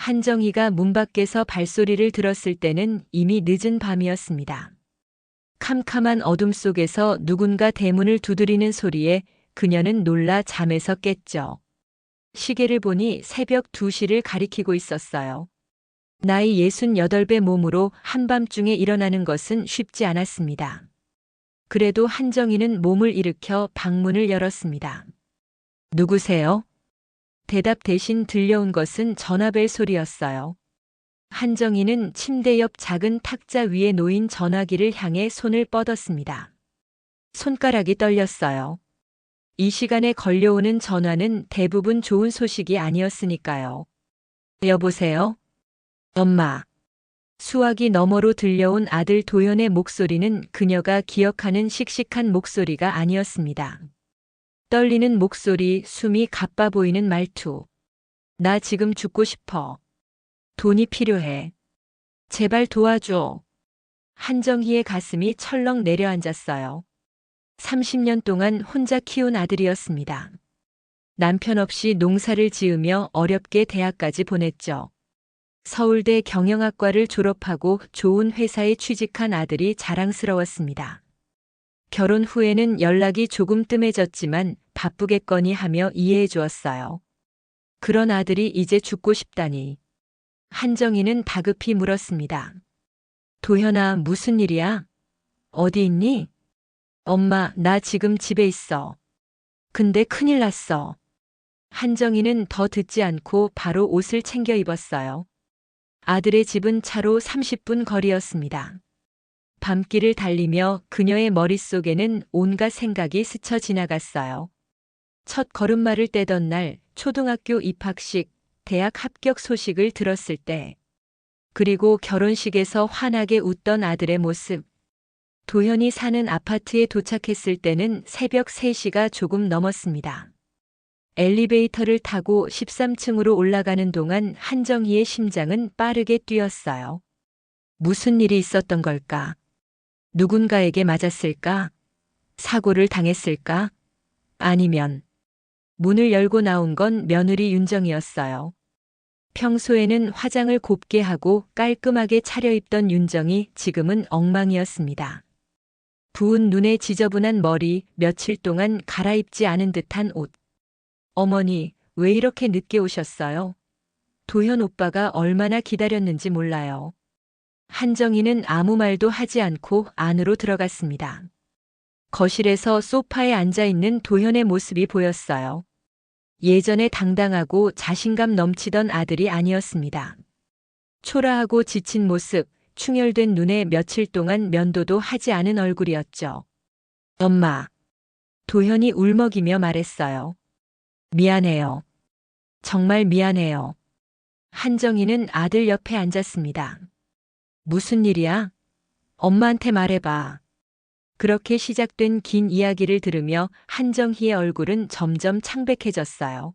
한정희가 문 밖에서 발소리를 들었을 때는 이미 늦은 밤이었습니다. 캄캄한 어둠 속에서 누군가 대문을 두드리는 소리에 그녀는 놀라 잠에서 깼죠. 시계를 보니 새벽 2시를 가리키고 있었어요. 나이 68배 몸으로 한밤중에 일어나는 것은 쉽지 않았습니다. 그래도 한정희는 몸을 일으켜 방문을 열었습니다. 누구세요? 대답 대신 들려온 것은 전화벨 소리였어요. 한정희는 침대 옆 작은 탁자 위에 놓인 전화기를 향해 손을 뻗었습니다. 손가락이 떨렸어요. 이 시간에 걸려오는 전화는 대부분 좋은 소식이 아니었으니까요. 여보세요? 엄마. 수화기 너머로 들려온 아들 도현의 목소리는 그녀가 기억하는 씩씩한 목소리가 아니었습니다. 떨리는 목소리, 숨이 가빠 보이는 말투. 나 지금 죽고 싶어. 돈이 필요해. 제발 도와줘. 한정희의 가슴이 철렁 내려앉았어요. 30년 동안 혼자 키운 아들이었습니다. 남편 없이 농사를 지으며 어렵게 대학까지 보냈죠. 서울대 경영학과를 졸업하고 좋은 회사에 취직한 아들이 자랑스러웠습니다. 결혼 후에는 연락이 조금 뜸해졌지만 바쁘겠거니 하며 이해해 주었어요. 그런 아들이 이제 죽고 싶다니. 한정희는 다급히 물었습니다. 도현아, 무슨 일이야? 어디 있니? 엄마, 나 지금 집에 있어. 근데 큰일 났어. 한정희는 더 듣지 않고 바로 옷을 챙겨 입었어요. 아들의 집은 차로 30분 거리였습니다. 밤길을 달리며 그녀의 머릿속에는 온갖 생각이 스쳐 지나갔어요. 첫 걸음마를 떼던 날, 초등학교 입학식, 대학 합격 소식을 들었을 때, 그리고 결혼식에서 환하게 웃던 아들의 모습. 도현이 사는 아파트에 도착했을 때는 새벽 3시가 조금 넘었습니다. 엘리베이터를 타고 13층으로 올라가는 동안 한정희의 심장은 빠르게 뛰었어요. 무슨 일이 있었던 걸까? 누군가에게 맞았을까? 사고를 당했을까? 아니면 문을 열고 나온 건 며느리 윤정이었어요. 평소에는 화장을 곱게 하고 깔끔하게 차려입던 윤정이 지금은 엉망이었습니다. 부은 눈에 지저분한 머리, 며칠 동안 갈아입지 않은 듯한 옷. 어머니, 왜 이렇게 늦게 오셨어요? 도현 오빠가 얼마나 기다렸는지 몰라요. 한정희는 아무 말도 하지 않고 안으로 들어갔습니다. 거실에서 소파에 앉아 있는 도현의 모습이 보였어요. 예전에 당당하고 자신감 넘치던 아들이 아니었습니다. 초라하고 지친 모습, 충혈된 눈에 며칠 동안 면도도 하지 않은 얼굴이었죠. 엄마. 도현이 울먹이며 말했어요. 미안해요. 정말 미안해요. 한정희는 아들 옆에 앉았습니다. 무슨 일이야? 엄마한테 말해봐. 그렇게 시작된 긴 이야기를 들으며 한정희의 얼굴은 점점 창백해졌어요.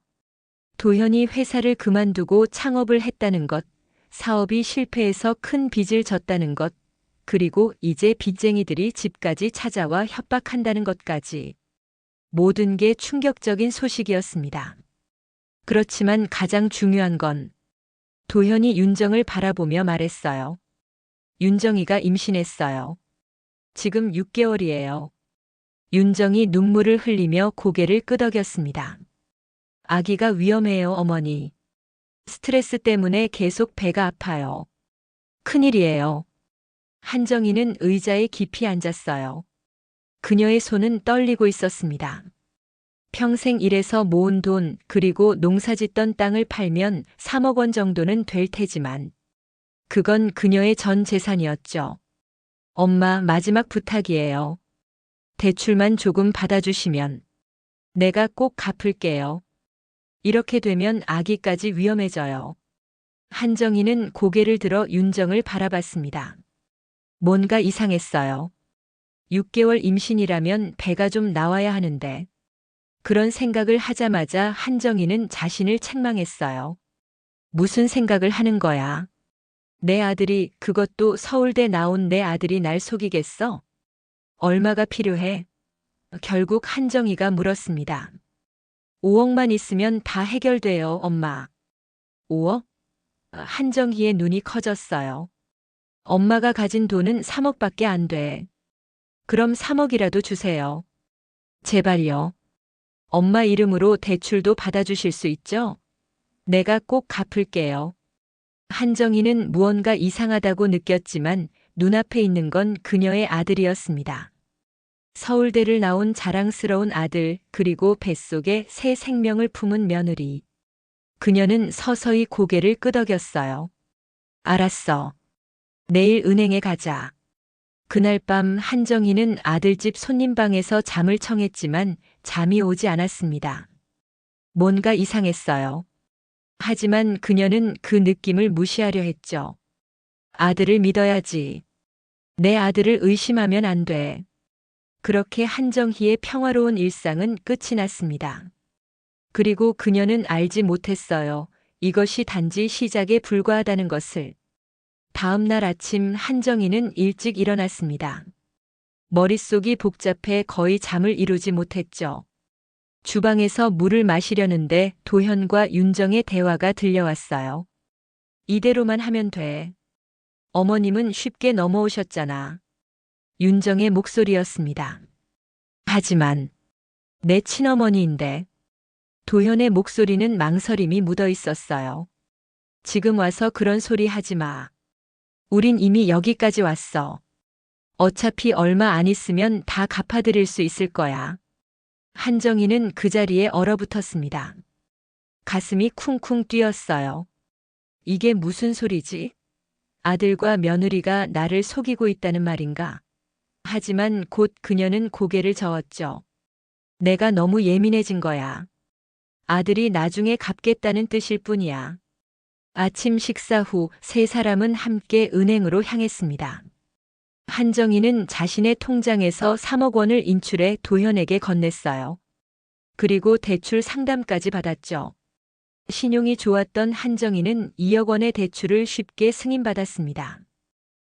도현이 회사를 그만두고 창업을 했다는 것, 사업이 실패해서 큰 빚을 졌다는 것, 그리고 이제 빚쟁이들이 집까지 찾아와 협박한다는 것까지. 모든 게 충격적인 소식이었습니다. 그렇지만 가장 중요한 건 도현이 윤정을 바라보며 말했어요. 윤정이가 임신했어요. 지금 6개월이에요. 윤정이 눈물을 흘리며 고개를 끄덕였습니다. 아기가 위험해요, 어머니. 스트레스 때문에 계속 배가 아파요. 큰일이에요. 한정희는 의자에 깊이 앉았어요. 그녀의 손은 떨리고 있었습니다. 평생 일해서 모은 돈, 그리고 농사짓던 땅을 팔면 3억 원 정도는 될 테지만 그건 그녀의 전 재산이었죠. 엄마, 마지막 부탁이에요. 대출만 조금 받아주시면 내가 꼭 갚을게요. 이렇게 되면 아기까지 위험해져요. 한정희는 고개를 들어 윤정을 바라봤습니다. 뭔가 이상했어요. 6개월 임신이라면 배가 좀 나와야 하는데. 그런 생각을 하자마자 한정희는 자신을 책망했어요. 무슨 생각을 하는 거야? 내 아들이, 그것도 서울대 나온 내 아들이 날 속이겠어? 얼마가 필요해? 결국 한정희가 물었습니다. 5억만 있으면 다 해결돼요, 엄마. 5억? 한정희의 눈이 커졌어요. 엄마가 가진 돈은 3억밖에 안 돼. 그럼 3억이라도 주세요. 제발요. 엄마 이름으로 대출도 받아주실 수 있죠? 내가 꼭 갚을게요. 한정희는 무언가 이상하다고 느꼈지만 눈앞에 있는 건 그녀의 아들이었습니다. 서울대를 나온 자랑스러운 아들, 그리고 뱃속에 새 생명을 품은 며느리. 그녀는 서서히 고개를 끄덕였어요. 알았어. 내일 은행에 가자. 그날 밤 한정희는 아들집 손님방에서 잠을 청했지만 잠이 오지 않았습니다. 뭔가 이상했어요. 하지만 그녀는 그 느낌을 무시하려 했죠. 아들을 믿어야지. 내 아들을 의심하면 안 돼. 그렇게 한정희의 평화로운 일상은 끝이 났습니다. 그리고 그녀는 알지 못했어요. 이것이 단지 시작에 불과하다는 것을. 다음 날 아침 한정희는 일찍 일어났습니다. 머릿속이 복잡해 거의 잠을 이루지 못했죠. 주방에서 물을 마시려는데 도현과 윤정의 대화가 들려왔어요. 이대로만 하면 돼. 어머님은 쉽게 넘어오셨잖아. 윤정의 목소리였습니다. 하지만 내 친어머니인데. 도현의 목소리는 망설임이 묻어 있었어요. 지금 와서 그런 소리 하지 마. 우린 이미 여기까지 왔어. 어차피 얼마 안 있으면 다 갚아드릴 수 있을 거야. 한정희는 그 자리에 얼어붙었습니다. 가슴이 쿵쿵 뛰었어요. 이게 무슨 소리지? 아들과 며느리가 나를 속이고 있다는 말인가? 하지만 곧 그녀는 고개를 저었죠. 내가 너무 예민해진 거야. 아들이 나중에 갚겠다는 뜻일 뿐이야. 아침 식사 후 세 사람은 함께 은행으로 향했습니다. 한정희는 자신의 통장에서 3억 원을 인출해 도현에게 건넸어요. 그리고 대출 상담까지 받았죠. 신용이 좋았던 한정희는 2억 원의 대출을 쉽게 승인받았습니다.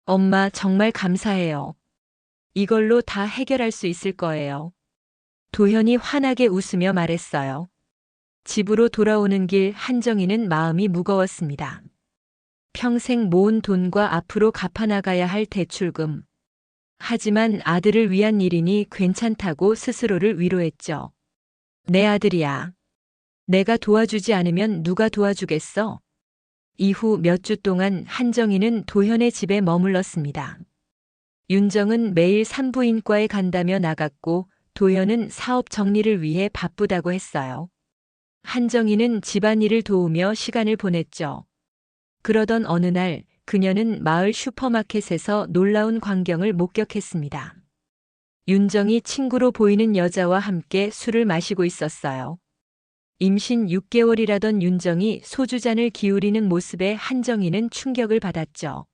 엄마 정말 감사해요. 이걸로 다 해결할 수 있을 거예요. 도현이 환하게 웃으며 말했어요. 집으로 돌아오는 길 한정희는 마음이 무거웠습니다. 평생 모은 돈과 앞으로 갚아나가야 할 대출금. 하지만 아들을 위한 일이니 괜찮다고 스스로를 위로했죠. 내 아들이야. 내가 도와주지 않으면 누가 도와주겠어? 이후 몇 주 동안 한정희는 도현의 집에 머물렀습니다. 윤정은 매일 산부인과에 간다며 나갔고 도현은 사업 정리를 위해 바쁘다고 했어요. 한정희는 집안일을 도우며 시간을 보냈죠. 그러던 어느 날 그녀는 마을 슈퍼마켓에서 놀라운 광경을 목격했습니다. 윤정이 친구로 보이는 여자와 함께 술을 마시고 있었어요. 임신 6개월이라던 윤정이 소주잔을 기울이는 모습에 한정희는 충격을 받았죠.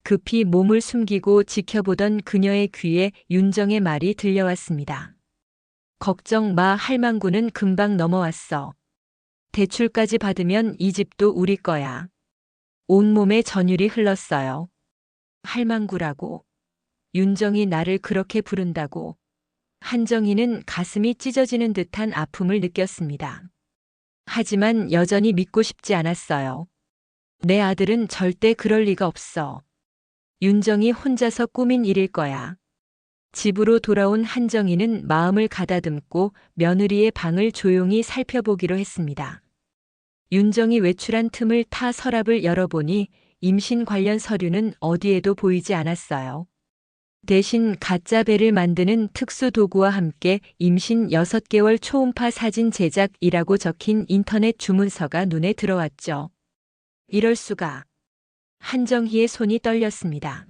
급히 몸을 숨기고 지켜보던 그녀의 귀에 윤정의 말이 들려왔습니다. 걱정 마, 할망구는 금방 넘어왔어. 대출까지 받으면 이 집도 우리 거야. 온몸에 전율이 흘렀어요. 할망구라고? 윤정이 나를 그렇게 부른다고? 한정희는 가슴이 찢어지는 듯한 아픔을 느꼈습니다. 하지만 여전히 믿고 싶지 않았어요. 내 아들은 절대 그럴 리가 없어. 윤정이 혼자서 꾸민 일일 거야. 집으로 돌아온 한정희는 마음을 가다듬고 며느리의 방을 조용히 살펴보기로 했습니다. 윤정이 외출한 틈을 타 서랍을 열어보니 임신 관련 서류는 어디에도 보이지 않았어요. 대신 가짜 배를 만드는 특수 도구와 함께 임신 6개월 초음파 사진 제작이라고 적힌 인터넷 주문서가 눈에 들어왔죠. 이럴 수가. 한정희의 손이 떨렸습니다.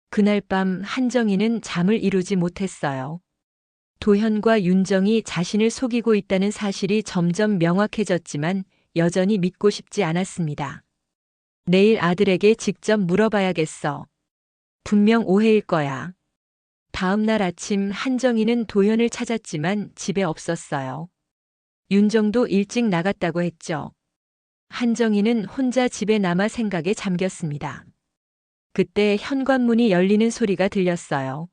그날 밤 한정희는 잠을 이루지 못했어요. 도현과 윤정이 자신을 속이고 있다는 사실이 점점 명확해졌지만 여전히 믿고 싶지 않았습니다. 내일 아들에게 직접 물어봐야겠어. 분명 오해일 거야. 다음 날 아침 한정희는 도현을 찾았지만 집에 없었어요. 윤정도 일찍 나갔다고 했죠. 한정희는 혼자 집에 남아 생각에 잠겼습니다. 그때 현관문이 열리는 소리가 들렸어요.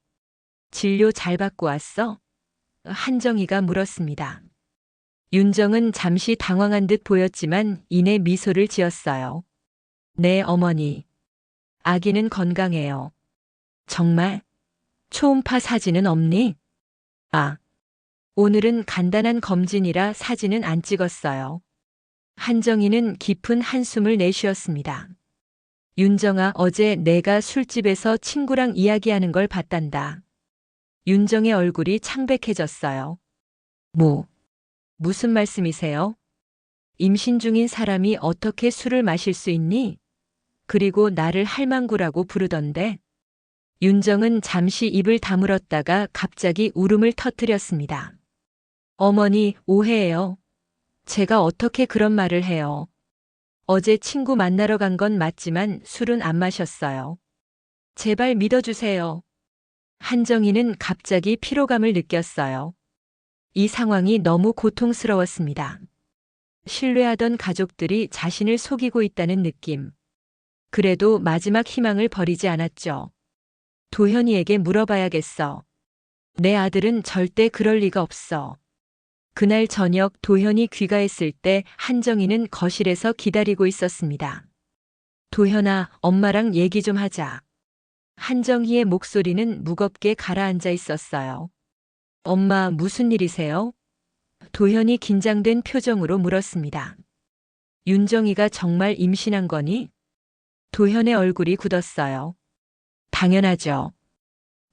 진료 잘 받고 왔어? 한정희가 물었습니다. 윤정은 잠시 당황한 듯 보였지만 이내 미소를 지었어요. 네, 어머니. 아기는 건강해요. 정말? 초음파 사진은 없니? 아, 오늘은 간단한 검진이라 사진은 안 찍었어요. 한정희는 깊은 한숨을 내쉬었습니다. 윤정아, 어제 내가 술집에서 친구랑 이야기하는 걸 봤단다. 윤정의 얼굴이 창백해졌어요. 무슨 말씀이세요? 임신 중인 사람이 어떻게 술을 마실 수 있니? 그리고 나를 할망구라고 부르던데. 윤정은 잠시 입을 다물었다가 갑자기 울음을 터뜨렸습니다. 어머니, 오해예요. 제가 어떻게 그런 말을 해요. 어제 친구 만나러 간 건 맞지만 술은 안 마셨어요. 제발 믿어주세요. 한정희는 갑자기 피로감을 느꼈어요. 이 상황이 너무 고통스러웠습니다. 신뢰하던 가족들이 자신을 속이고 있다는 느낌. 그래도 마지막 희망을 버리지 않았죠. 도현이에게 물어봐야겠어. 내 아들은 절대 그럴 리가 없어. 그날 저녁 도현이 귀가했을 때 한정희는 거실에서 기다리고 있었습니다. 도현아, 엄마랑 얘기 좀 하자. 한정희의 목소리는 무겁게 가라앉아 있었어요. 엄마, 무슨 일이세요? 도현이 긴장된 표정으로 물었습니다. 윤정이가 정말 임신한 거니? 도현의 얼굴이 굳었어요. 당연하죠.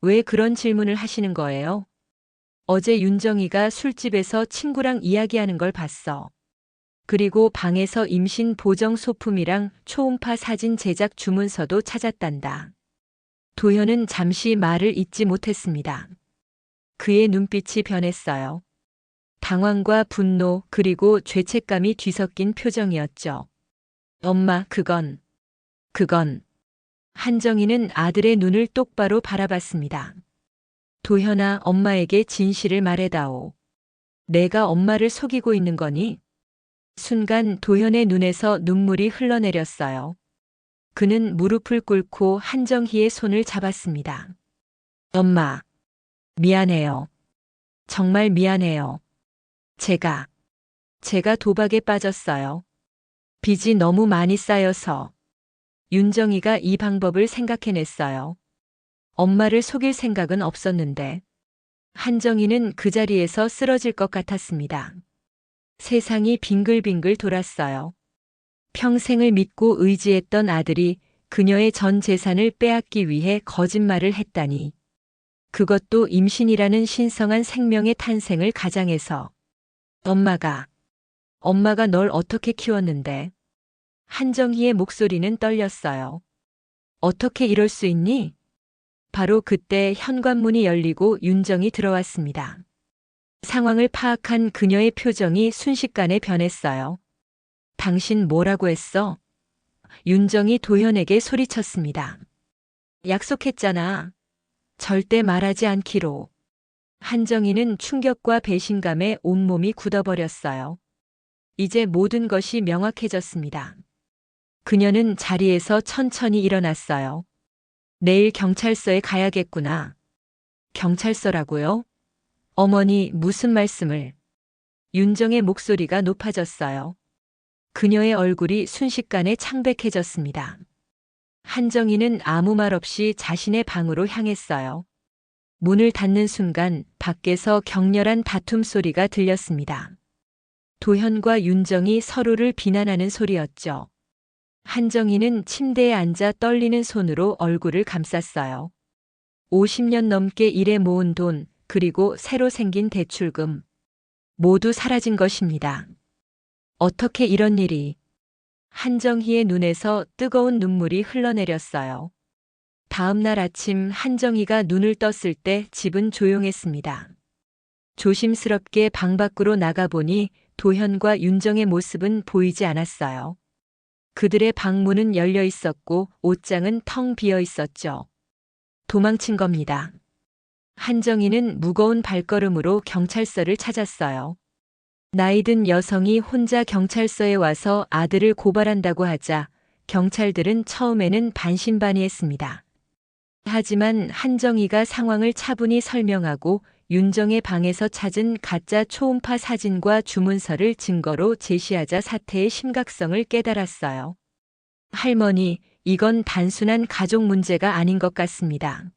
왜 그런 질문을 하시는 거예요? 어제 윤정이가 술집에서 친구랑 이야기하는 걸 봤어. 그리고 방에서 임신 보정 소품이랑 초음파 사진 제작 주문서도 찾았단다. 도현은 잠시 말을 잇지 못했습니다. 그의 눈빛이 변했어요. 당황과 분노 그리고 죄책감이 뒤섞인 표정이었죠. 엄마, 그건. 한정희는 아들의 눈을 똑바로 바라봤습니다. 도현아, 엄마에게 진실을 말해다오. 내가 엄마를 속이고 있는 거니? 순간 도현의 눈에서 눈물이 흘러내렸어요. 그는 무릎을 꿇고 한정희의 손을 잡았습니다. 엄마, 미안해요. 정말 미안해요. 제가 도박에 빠졌어요. 빚이 너무 많이 쌓여서. 윤정이가 이 방법을 생각해냈어요. 엄마를 속일 생각은 없었는데. 한정희는 그 자리에서 쓰러질 것 같았습니다. 세상이 빙글빙글 돌았어요. 평생을 믿고 의지했던 아들이 그녀의 전 재산을 빼앗기 위해 거짓말을 했다니. 그것도 임신이라는 신성한 생명의 탄생을 가장해서. 엄마가 널 어떻게 키웠는데? 한정희의 목소리는 떨렸어요. 어떻게 이럴 수 있니? 바로 그때 현관문이 열리고 윤정이 들어왔습니다. 상황을 파악한 그녀의 표정이 순식간에 변했어요. 당신 뭐라고 했어? 윤정이 도현에게 소리쳤습니다. 약속했잖아. 절대 말하지 않기로. 한정희는 충격과 배신감에 온몸이 굳어버렸어요. 이제 모든 것이 명확해졌습니다. 그녀는 자리에서 천천히 일어났어요. 내일 경찰서에 가야겠구나. 경찰서라고요? 어머니, 무슨 말씀을? 윤정의 목소리가 높아졌어요. 그녀의 얼굴이 순식간에 창백해졌습니다. 한정희는 아무 말 없이 자신의 방으로 향했어요. 문을 닫는 순간 밖에서 격렬한 다툼 소리가 들렸습니다. 도현과 윤정이 서로를 비난하는 소리였죠. 한정희는 침대에 앉아 떨리는 손으로 얼굴을 감쌌어요. 50년 넘게 일해 모은 돈, 그리고 새로 생긴 대출금. 모두 사라진 것입니다. 어떻게 이런 일이? 한정희의 눈에서 뜨거운 눈물이 흘러내렸어요. 다음 날 아침 한정희가 눈을 떴을 때 집은 조용했습니다. 조심스럽게 방 밖으로 나가보니 도현과 윤정의 모습은 보이지 않았어요. 그들의 방문은 열려 있었고 옷장은 텅 비어 있었죠. 도망친 겁니다. 한정희는 무거운 발걸음으로 경찰서를 찾았어요. 나이든 여성이 혼자 경찰서에 와서 아들을 고발한다고 하자 경찰들은 처음에는 반신반의했습니다. 하지만 한정희가 상황을 차분히 설명하고 윤정의 방에서 찾은 가짜 초음파 사진과 주문서를 증거로 제시하자 사태의 심각성을 깨달았어요. 할머니, 이건 단순한 가족 문제가 아닌 것 같습니다.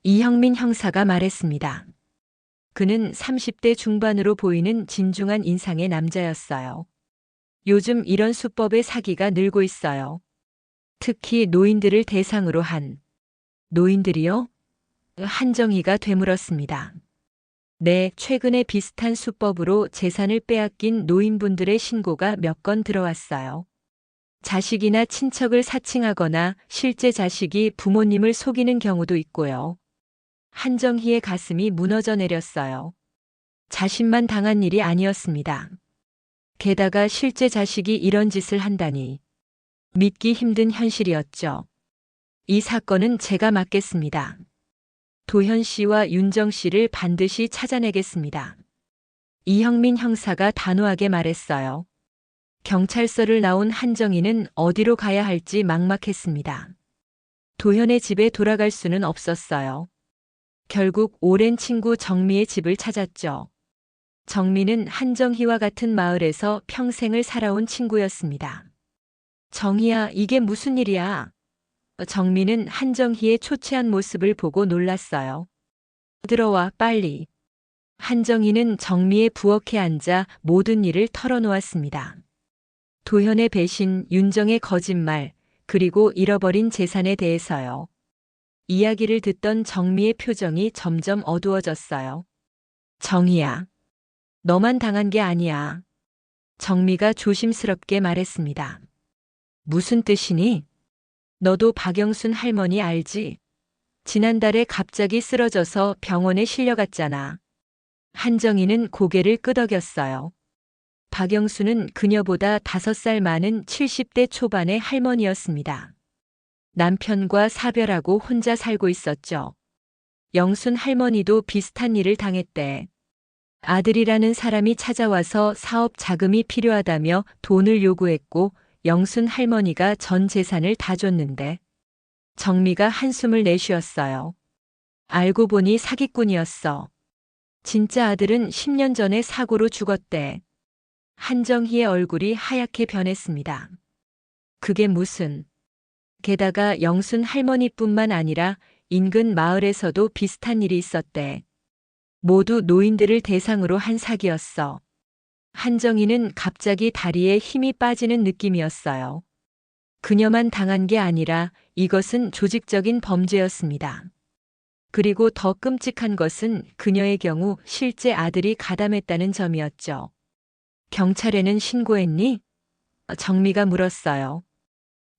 이형민 형사가 말했습니다. 그는 30대 중반으로 보이는 진중한 인상의 남자였어요. 요즘 이런 수법의 사기가 늘고 있어요. 특히 노인들을 대상으로 한. 노인들이요? 한정희가 되물었습니다. 네, 최근에 비슷한 수법으로 재산을 빼앗긴 노인분들의 신고가 몇 건 들어왔어요. 자식이나 친척을 사칭하거나 실제 자식이 부모님을 속이는 경우도 있고요. 한정희의 가슴이 무너져 내렸어요. 자신만 당한 일이 아니었습니다. 게다가 실제 자식이 이런 짓을 한다니. 믿기 힘든 현실이었죠. 이 사건은 제가 맡겠습니다. 도현 씨와 윤정 씨를 반드시 찾아내겠습니다. 이형민 형사가 단호하게 말했어요. 경찰서를 나온 한정희는 어디로 가야 할지 막막했습니다. 도현의 집에 돌아갈 수는 없었어요. 결국 오랜 친구 정미의 집을 찾았죠. 정미는 한정희와 같은 마을에서 평생을 살아온 친구였습니다. 정희야, 이게 무슨 일이야? 정미는 한정희의 초췌한 모습을 보고 놀랐어요. 들어와, 빨리. 한정희는 정미의 부엌에 앉아 모든 일을 털어놓았습니다. 도현의 배신, 윤정의 거짓말, 그리고 잃어버린 재산에 대해서요. 이야기를 듣던 정미의 표정이 점점 어두워졌어요. 정희야, 너만 당한 게 아니야. 정미가 조심스럽게 말했습니다. 무슨 뜻이니? 너도 박영순 할머니 알지? 지난달에 갑자기 쓰러져서 병원에 실려갔잖아. 한정희는 고개를 끄덕였어요. 박영순은 그녀보다 5살 많은 70대 초반의 할머니였습니다. 남편과 사별하고 혼자 살고 있었죠. 영순 할머니도 비슷한 일을 당했대. 아들이라는 사람이 찾아와서 사업 자금이 필요하다며 돈을 요구했고 영순 할머니가 전 재산을 다 줬는데 정미가 한숨을 내쉬었어요. 알고 보니 사기꾼이었어. 진짜 아들은 10년 전에 사고로 죽었대. 한정희의 얼굴이 하얗게 변했습니다. 그게 무슨... 게다가 영순 할머니뿐만 아니라 인근 마을에서도 비슷한 일이 있었대. 모두 노인들을 대상으로 한 사기였어. 한정희는 갑자기 다리에 힘이 빠지는 느낌이었어요. 그녀만 당한 게 아니라 이것은 조직적인 범죄였습니다. 그리고 더 끔찍한 것은 그녀의 경우 실제 아들이 가담했다는 점이었죠. 경찰에는 신고했니? 정미가 물었어요.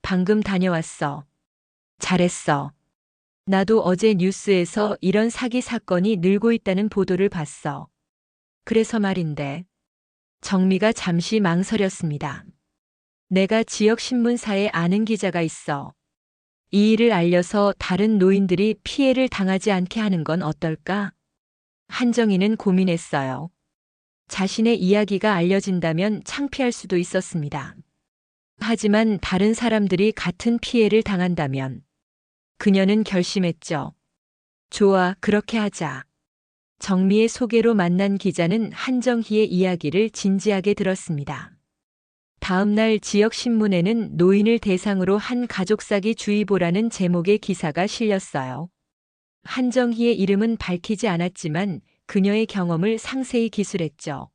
방금 다녀왔어. 잘했어. 나도 어제 뉴스에서 이런 사기 사건이 늘고 있다는 보도를 봤어. 그래서 말인데. 정미가 잠시 망설였습니다. 내가 지역 신문사에 아는 기자가 있어. 이 일을 알려서 다른 노인들이 피해를 당하지 않게 하는 건 어떨까? 한정희는 고민했어요. 자신의 이야기가 알려진다면 창피할 수도 있었습니다. 하지만 다른 사람들이 같은 피해를 당한다면 그녀는 결심했죠. 좋아, 그렇게 하자. 정미의 소개로 만난 기자는 한정희의 이야기를 진지하게 들었습니다. 다음 날 지역 신문에는 노인을 대상으로 한 가족사기 주의보라는 제목의 기사가 실렸어요. 한정희의 이름은 밝히지 않았지만 그녀의 경험을 상세히 기술했죠.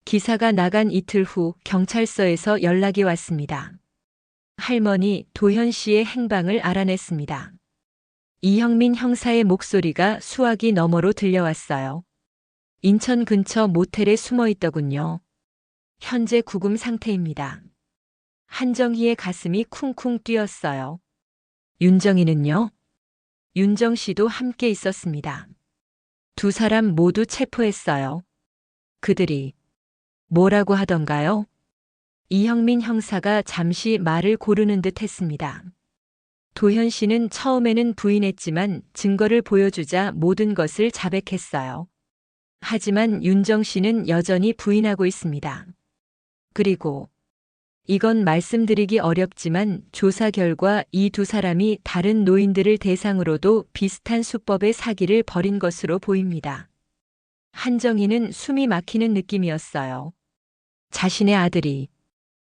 기사가 나간 이틀 후 경찰서에서 연락이 왔습니다. 할머니 도현 씨의 행방을 알아냈습니다. 이형민 형사의 목소리가 수화기 너머로 들려왔어요. 인천 근처 모텔에 숨어 있더군요. 현재 구금 상태입니다. 한정희의 가슴이 쿵쿵 뛰었어요. 윤정이는요? 윤정 씨도 함께 있었습니다. 두 사람 모두 체포했어요. 그들이 뭐라고 하던가요? 이형민 형사가 잠시 말을 고르는 듯 했습니다. 도현 씨는 처음에는 부인했지만 증거를 보여주자 모든 것을 자백했어요. 하지만 윤정 씨는 여전히 부인하고 있습니다. 그리고 이건 말씀드리기 어렵지만 조사 결과 이 두 사람이 다른 노인들을 대상으로도 비슷한 수법의 사기를 벌인 것으로 보입니다. 한정희는 숨이 막히는 느낌이었어요. 자신의 아들이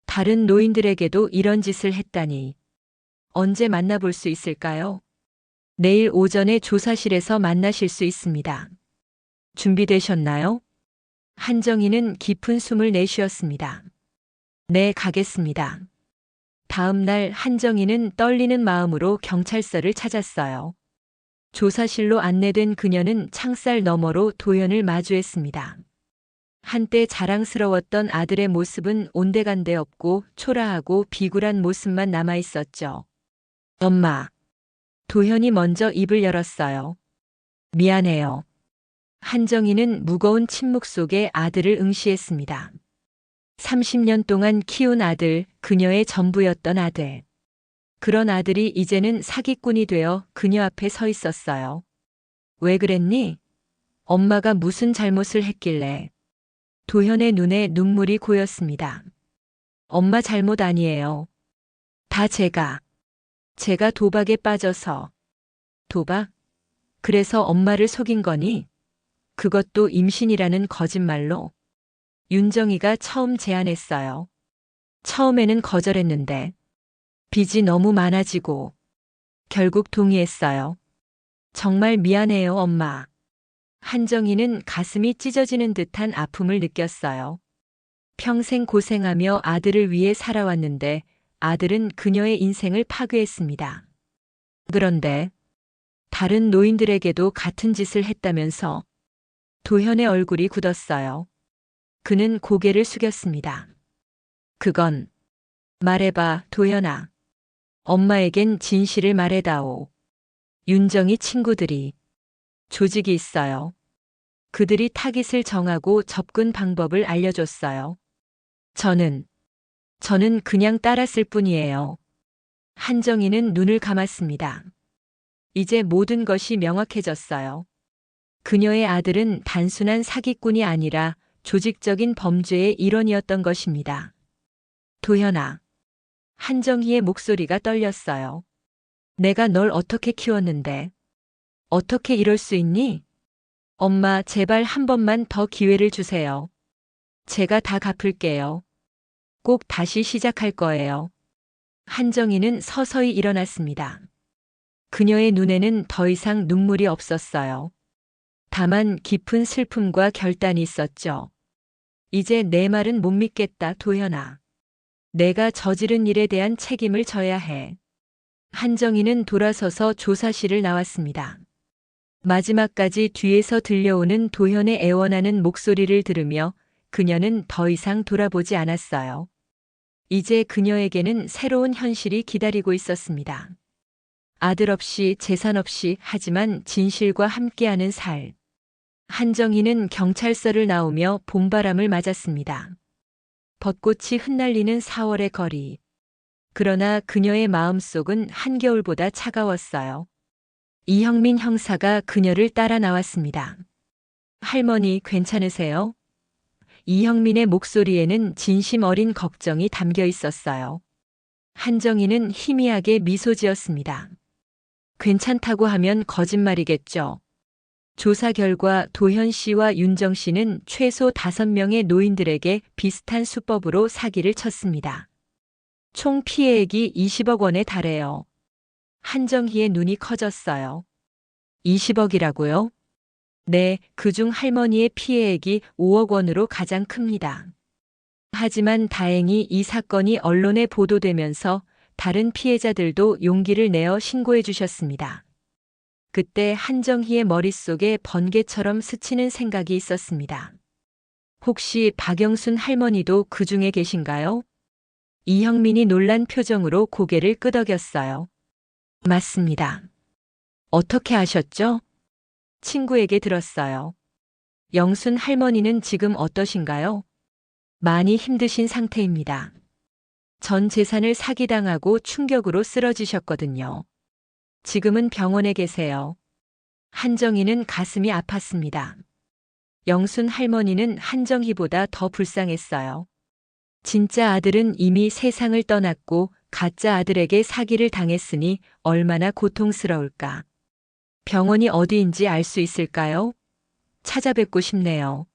다른 노인들에게도 이런 짓을 했다니. 언제 만나볼 수 있을까요? 내일 오전에 조사실에서 만나실 수 있습니다. 준비되셨나요? 한정희는 깊은 숨을 내쉬었습니다. 네, 가겠습니다. 다음 날 한정희는 떨리는 마음으로 경찰서를 찾았어요. 조사실로 안내된 그녀는 창살 너머로 도현을 마주했습니다. 한때 자랑스러웠던 아들의 모습은 온데간데 없고 초라하고 비굴한 모습만 남아 있었죠. 엄마. 도현이 먼저 입을 열었어요. 미안해요. 한정희는 무거운 침묵 속에 아들을 응시했습니다. 30년 동안 키운 아들, 그녀의 전부였던 아들. 그런 아들이 이제는 사기꾼이 되어 그녀 앞에 서 있었어요. 왜 그랬니? 엄마가 무슨 잘못을 했길래? 도현의 눈에 눈물이 고였습니다. 엄마 잘못 아니에요. 다 제가 도박에 빠져서. 도박? 그래서 엄마를 속인 거니? 그것도 임신이라는 거짓말로? 윤정이가 처음 제안했어요. 처음에는 거절했는데 빚이 너무 많아지고 결국 동의했어요. 정말 미안해요, 엄마. 한정희는 가슴이 찢어지는 듯한 아픔을 느꼈어요. 평생 고생하며 아들을 위해 살아왔는데 아들은 그녀의 인생을 파괴했습니다. 그런데 다른 노인들에게도 같은 짓을 했다면서? 도현의 얼굴이 굳었어요. 그는 고개를 숙였습니다. 그건 말해봐, 도현아. 엄마에겐 진실을 말해다오. 윤정이 친구들이 조직이 있어요. 그들이 타깃을 정하고 접근 방법을 알려줬어요. 저는 그냥 따랐을 뿐이에요. 한정희는 눈을 감았습니다. 이제 모든 것이 명확해졌어요. 그녀의 아들은 단순한 사기꾼이 아니라 조직적인 범죄의 일원이었던 것입니다. 도현아. 한정희의 목소리가 떨렸어요. 내가 널 어떻게 키웠는데? 어떻게 이럴 수 있니? 엄마, 제발 한 번만 더 기회를 주세요. 제가 다 갚을게요. 꼭 다시 시작할 거예요. 한정희는 서서히 일어났습니다. 그녀의 눈에는 더 이상 눈물이 없었어요. 다만 깊은 슬픔과 결단이 있었죠. 이제 내 말은 못 믿겠다, 도현아. 내가 저지른 일에 대한 책임을 져야 해. 한정희는 돌아서서 조사실을 나왔습니다. 마지막까지 뒤에서 들려오는 도현의 애원하는 목소리를 들으며 그녀는 더 이상 돌아보지 않았어요. 이제 그녀에게는 새로운 현실이 기다리고 있었습니다. 아들 없이 재산 없이 하지만 진실과 함께하는 살. 한정희는 경찰서를 나오며 봄바람을 맞았습니다. 벚꽃이 흩날리는 4월의 거리. 그러나 그녀의 마음속은 한겨울보다 차가웠어요. 이형민 형사가 그녀를 따라 나왔습니다. 할머니, 괜찮으세요? 이형민의 목소리에는 진심 어린 걱정이 담겨 있었어요. 한정희는 희미하게 미소 지었습니다. 괜찮다고 하면 거짓말이겠죠. 조사 결과 도현 씨와 윤정 씨는 최소 5명의 노인들에게 비슷한 수법으로 사기를 쳤습니다. 총 피해액이 20억 원에 달해요. 한정희의 눈이 커졌어요. 20억이라고요? 네, 그중 할머니의 피해액이 5억 원으로 가장 큽니다. 하지만 다행히 이 사건이 언론에 보도되면서 다른 피해자들도 용기를 내어 신고해 주셨습니다. 그때 한정희의 머릿속에 번개처럼 스치는 생각이 있었습니다. 혹시 박영순 할머니도 그 중에 계신가요? 이형민이 놀란 표정으로 고개를 끄덕였어요. 맞습니다. 어떻게 아셨죠? 친구에게 들었어요. 영순 할머니는 지금 어떠신가요? 많이 힘드신 상태입니다. 전 재산을 사기당하고 충격으로 쓰러지셨거든요. 지금은 병원에 계세요. 한정희는 가슴이 아팠습니다. 영순 할머니는 한정희보다 더 불쌍했어요. 진짜 아들은 이미 세상을 떠났고 가짜 아들에게 사기를 당했으니 얼마나 고통스러울까. 병원이 어디인지 알 수 있을까요? 찾아뵙고 싶네요.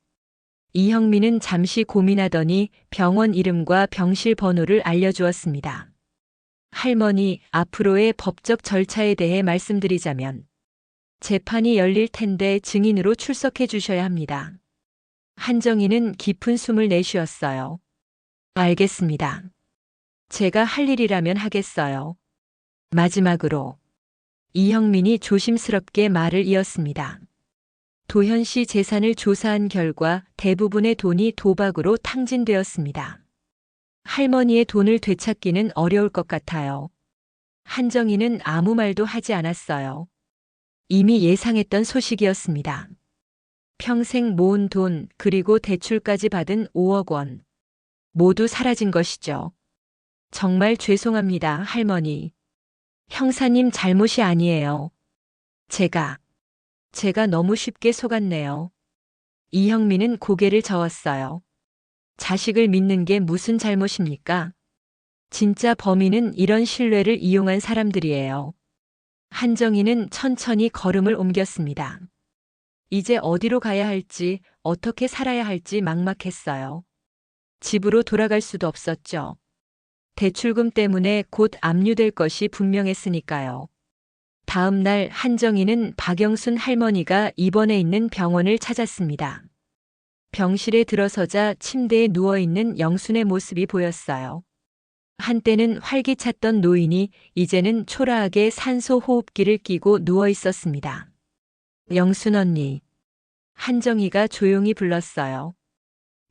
이형민은 잠시 고민하더니 병원 이름과 병실 번호를 알려주었습니다. 할머니, 앞으로의 법적 절차에 대해 말씀드리자면 재판이 열릴 텐데 증인으로 출석해 주셔야 합니다. 한정희는 깊은 숨을 내쉬었어요. 알겠습니다. 제가 할 일이라면 하겠어요. 마지막으로 이형민이 조심스럽게 말을 이었습니다. 도현 씨 재산을 조사한 결과 대부분의 돈이 도박으로 탕진되었습니다. 할머니의 돈을 되찾기는 어려울 것 같아요. 한정희는 아무 말도 하지 않았어요. 이미 예상했던 소식이었습니다. 평생 모은 돈 그리고 대출까지 받은 5억 원. 모두 사라진 것이죠. 정말 죄송합니다, 할머니. 형사님 잘못이 아니에요. 제가 너무 쉽게 속았네요. 이형민은 고개를 저었어요. 자식을 믿는 게 무슨 잘못입니까? 진짜 범인은 이런 신뢰를 이용한 사람들이에요. 한정희는 천천히 걸음을 옮겼습니다. 이제 어디로 가야 할지, 어떻게 살아야 할지 막막했어요. 집으로 돌아갈 수도 없었죠. 대출금 때문에 곧 압류될 것이 분명했으니까요. 다음 날 한정희는 박영순 할머니가 입원해 있는 병원을 찾았습니다. 병실에 들어서자 침대에 누워있는 영순의 모습이 보였어요. 한때는 활기찼던 노인이 이제는 초라하게 산소 호흡기를 끼고 누워 있었습니다. 영순 언니. 한정희가 조용히 불렀어요.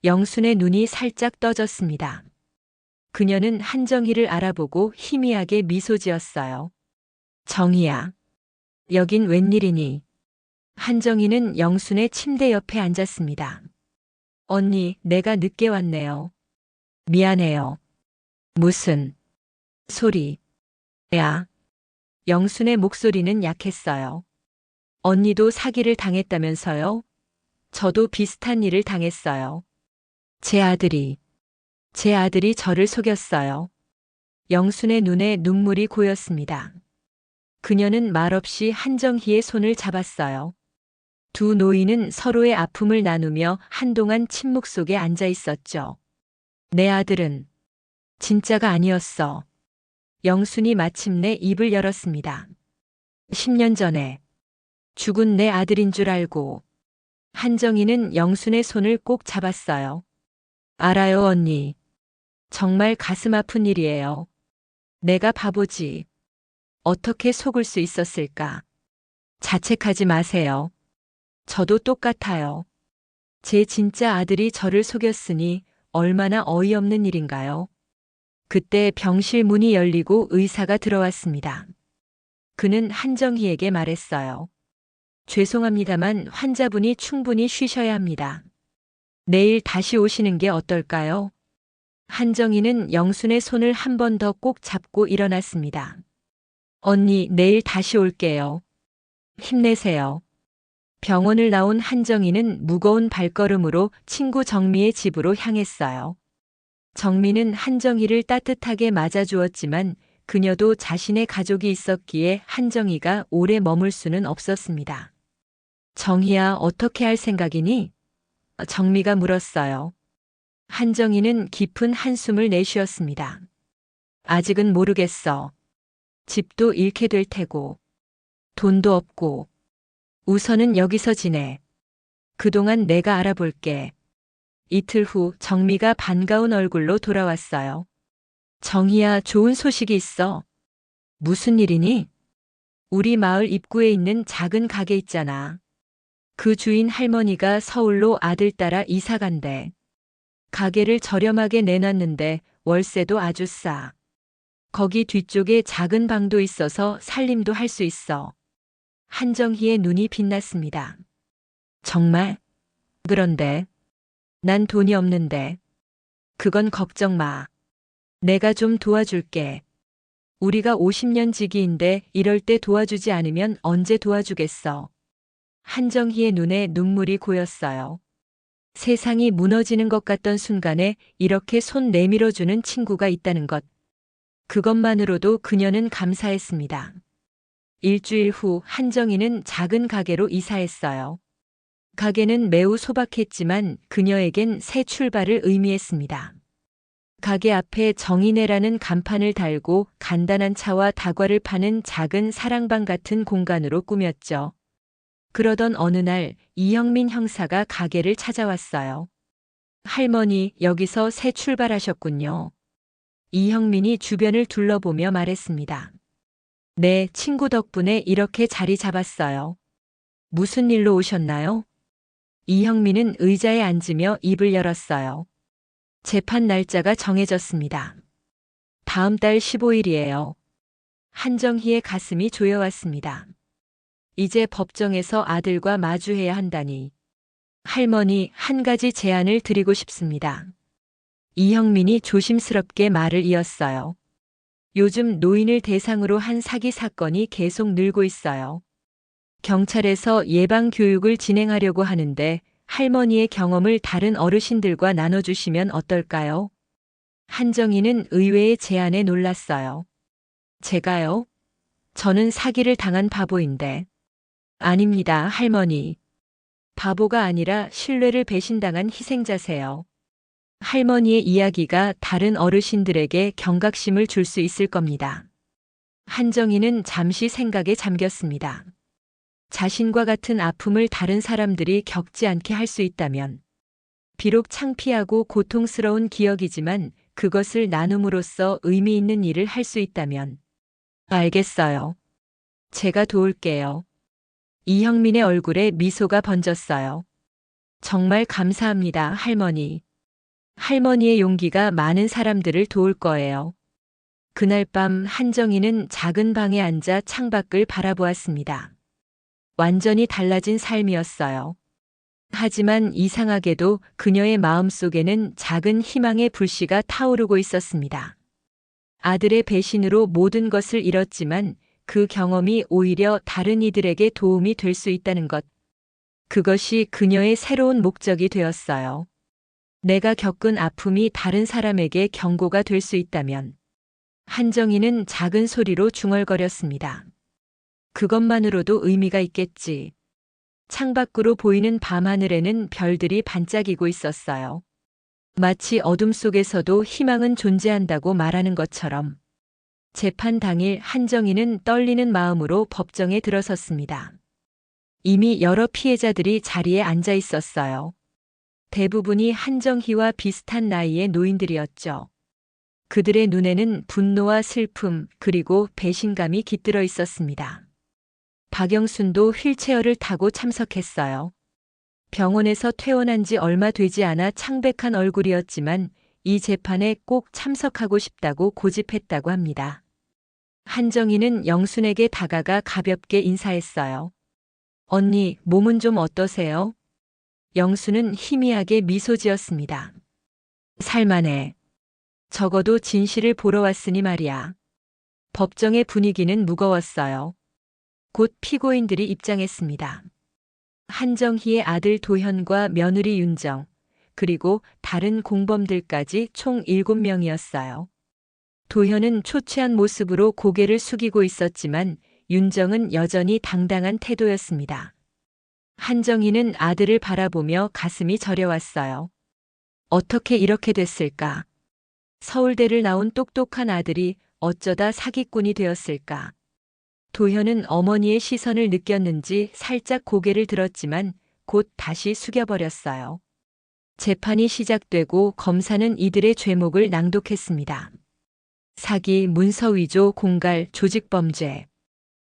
영순의 눈이 살짝 떠졌습니다. 그녀는 한정희를 알아보고 희미하게 미소 지었어요. 정희야. 여긴 웬일이니? 한정희는 영순의 침대 옆에 앉았습니다. 언니, 내가 늦게 왔네요. 미안해요. 무슨 소리? 야. 영순의 목소리는 약했어요. 언니도 사기를 당했다면서요? 저도 비슷한 일을 당했어요. 제 아들이 저를 속였어요. 영순의 눈에 눈물이 고였습니다. 그녀는 말없이 한정희의 손을 잡았어요. 두 노인은 서로의 아픔을 나누며 한동안 침묵 속에 앉아 있었죠. 내 아들은 진짜가 아니었어. 영순이 마침내 입을 열었습니다. 10년 전에 죽은 내 아들인 줄 알고. 한정희는 영순의 손을 꼭 잡았어요. 알아요, 언니. 정말 가슴 아픈 일이에요. 내가 바보지. 어떻게 속을 수 있었을까? 자책하지 마세요. 저도 똑같아요. 제 진짜 아들이 저를 속였으니 얼마나 어이없는 일인가요? 그때 병실 문이 열리고 의사가 들어왔습니다. 그는 한정희에게 말했어요. 죄송합니다만 환자분이 충분히 쉬셔야 합니다. 내일 다시 오시는 게 어떨까요? 한정희는 영순의 손을 한 번 더 꼭 잡고 일어났습니다. 언니, 내일 다시 올게요. 힘내세요. 병원을 나온 한정희는 무거운 발걸음으로 친구 정미의 집으로 향했어요. 정미는 한정희를 따뜻하게 맞아주었지만 그녀도 자신의 가족이 있었기에 한정희가 오래 머물 수는 없었습니다. 정희야, 어떻게 할 생각이니? 정미가 물었어요. 한정희는 깊은 한숨을 내쉬었습니다. 아직은 모르겠어. 집도 잃게 될 테고, 돈도 없고, 우선은 여기서 지내. 그동안 내가 알아볼게. 이틀 후 정미가 반가운 얼굴로 돌아왔어요. 정희야, 좋은 소식이 있어. 무슨 일이니? 우리 마을 입구에 있는 작은 가게 있잖아. 그 주인 할머니가 서울로 아들 따라 이사 간대. 가게를 저렴하게 내놨는데 월세도 아주 싸. 거기 뒤쪽에 작은 방도 있어서 살림도 할 수 있어. 한정희의 눈이 빛났습니다. 정말? 그런데 난 돈이 없는데. 그건 걱정 마. 내가 좀 도와줄게. 우리가 50년 지기인데 이럴 때 도와주지 않으면 언제 도와주겠어. 한정희의 눈에 눈물이 고였어요. 세상이 무너지는 것 같던 순간에 이렇게 손 내밀어주는 친구가 있다는 것. 그것만으로도 그녀는 감사했습니다. 일주일 후 한정희는 작은 가게로 이사했어요. 가게는 매우 소박했지만 그녀에겐 새 출발을 의미했습니다. 가게 앞에 정인애라는 간판을 달고 간단한 차와 다과를 파는 작은 사랑방 같은 공간으로 꾸몄죠. 그러던 어느 날 이형민 형사가 가게를 찾아왔어요. 할머니, 여기서 새 출발하셨군요. 이형민이 주변을 둘러보며 말했습니다. 네, 친구 덕분에 이렇게 자리 잡았어요. 무슨 일로 오셨나요? 이형민은 의자에 앉으며 입을 열었어요. 재판 날짜가 정해졌습니다. 다음 달 15일이에요. 한정희의 가슴이 조여왔습니다. 이제 법정에서 아들과 마주해야 한다니. 할머니, 한 가지 제안을 드리고 싶습니다. 이형민이 조심스럽게 말을 이었어요. 요즘 노인을 대상으로 한 사기 사건이 계속 늘고 있어요. 경찰에서 예방 교육을 진행하려고 하는데 할머니의 경험을 다른 어르신들과 나눠주시면 어떨까요? 한정희는 의외의 제안에 놀랐어요. 제가요? 저는 사기를 당한 바보인데. 아닙니다, 할머니. 바보가 아니라 신뢰를 배신당한 희생자세요. 할머니의 이야기가 다른 어르신들에게 경각심을 줄 수 있을 겁니다. 한정희는 잠시 생각에 잠겼습니다. 자신과 같은 아픔을 다른 사람들이 겪지 않게 할 수 있다면, 비록 창피하고 고통스러운 기억이지만 그것을 나눔으로써 의미 있는 일을 할 수 있다면, 알겠어요. 제가 도울게요. 이형민의 얼굴에 미소가 번졌어요. 정말 감사합니다, 할머니. 할머니의 용기가 많은 사람들을 도울 거예요. 그날 밤 한정희는 작은 방에 앉아 창밖을 바라보았습니다. 완전히 달라진 삶이었어요. 하지만 이상하게도 그녀의 마음속에는 작은 희망의 불씨가 타오르고 있었습니다. 아들의 배신으로 모든 것을 잃었지만 그 경험이 오히려 다른 이들에게 도움이 될 수 있다는 것. 그것이 그녀의 새로운 목적이 되었어요. 내가 겪은 아픔이 다른 사람에게 경고가 될 수 있다면. 한정희는 작은 소리로 중얼거렸습니다. 그것만으로도 의미가 있겠지. 창밖으로 보이는 밤하늘에는 별들이 반짝이고 있었어요. 마치 어둠 속에서도 희망은 존재한다고 말하는 것처럼. 재판 당일 한정희는 떨리는 마음으로 법정에 들어섰습니다. 이미 여러 피해자들이 자리에 앉아 있었어요. 대부분이 한정희와 비슷한 나이의 노인들이었죠. 그들의 눈에는 분노와 슬픔 그리고 배신감이 깃들어 있었습니다. 박영순도 휠체어를 타고 참석했어요. 병원에서 퇴원한 지 얼마 되지 않아 창백한 얼굴이었지만 이 재판에 꼭 참석하고 싶다고 고집했다고 합니다. 한정희는 영순에게 다가가 가볍게 인사했어요. 언니, 몸은 좀 어떠세요? 영순은 희미하게 미소 지었습니다. 살만해. 적어도 진실을 보러 왔으니 말이야. 법정의 분위기는 무거웠어요. 곧 피고인들이 입장했습니다. 한정희의 아들 도현과 며느리 윤정, 그리고 다른 공범들까지 총 7명이었어요. 도현은 초췌한 모습으로 고개를 숙이고 있었지만 윤정은 여전히 당당한 태도였습니다. 한정희는 아들을 바라보며 가슴이 저려왔어요. 어떻게 이렇게 됐을까? 서울대를 나온 똑똑한 아들이 어쩌다 사기꾼이 되었을까? 도현은 어머니의 시선을 느꼈는지 살짝 고개를 들었지만 곧 다시 숙여버렸어요. 재판이 시작되고 검사는 이들의 죄목을 낭독했습니다. 사기, 문서위조, 공갈, 조직범죄.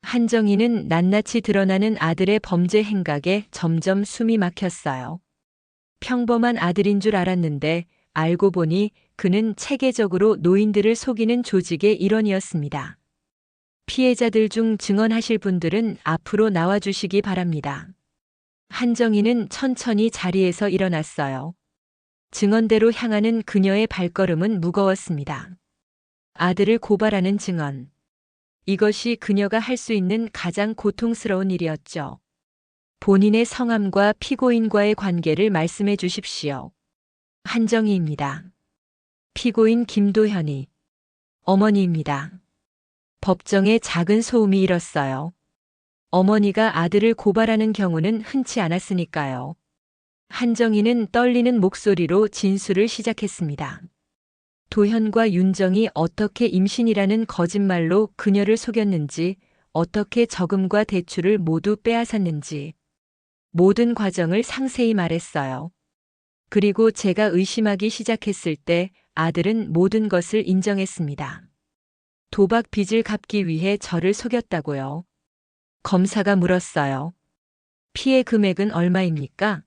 한정희는 낱낱이 드러나는 아들의 범죄 행각에 점점 숨이 막혔어요. 평범한 아들인 줄 알았는데 알고 보니 그는 체계적으로 노인들을 속이는 조직의 일원이었습니다. 피해자들 중 증언하실 분들은 앞으로 나와주시기 바랍니다. 한정희는 천천히 자리에서 일어났어요. 증언대로 향하는 그녀의 발걸음은 무거웠습니다. 아들을 고발하는 증언. 이것이 그녀가 할 수 있는 가장 고통스러운 일이었죠. 본인의 성함과 피고인과의 관계를 말씀해 주십시오. 한정희입니다. 피고인 김도현이. 어머니입니다. 법정에 작은 소음이 일었어요. 어머니가 아들을 고발하는 경우는 흔치 않았으니까요. 한정희는 떨리는 목소리로 진술을 시작했습니다. 도현과 윤정이 어떻게 임신이라는 거짓말로 그녀를 속였는지, 어떻게 저금과 대출을 모두 빼앗았는지, 모든 과정을 상세히 말했어요. 그리고 제가 의심하기 시작했을 때 아들은 모든 것을 인정했습니다. 도박 빚을 갚기 위해 저를 속였다고요. 검사가 물었어요. 피해 금액은 얼마입니까?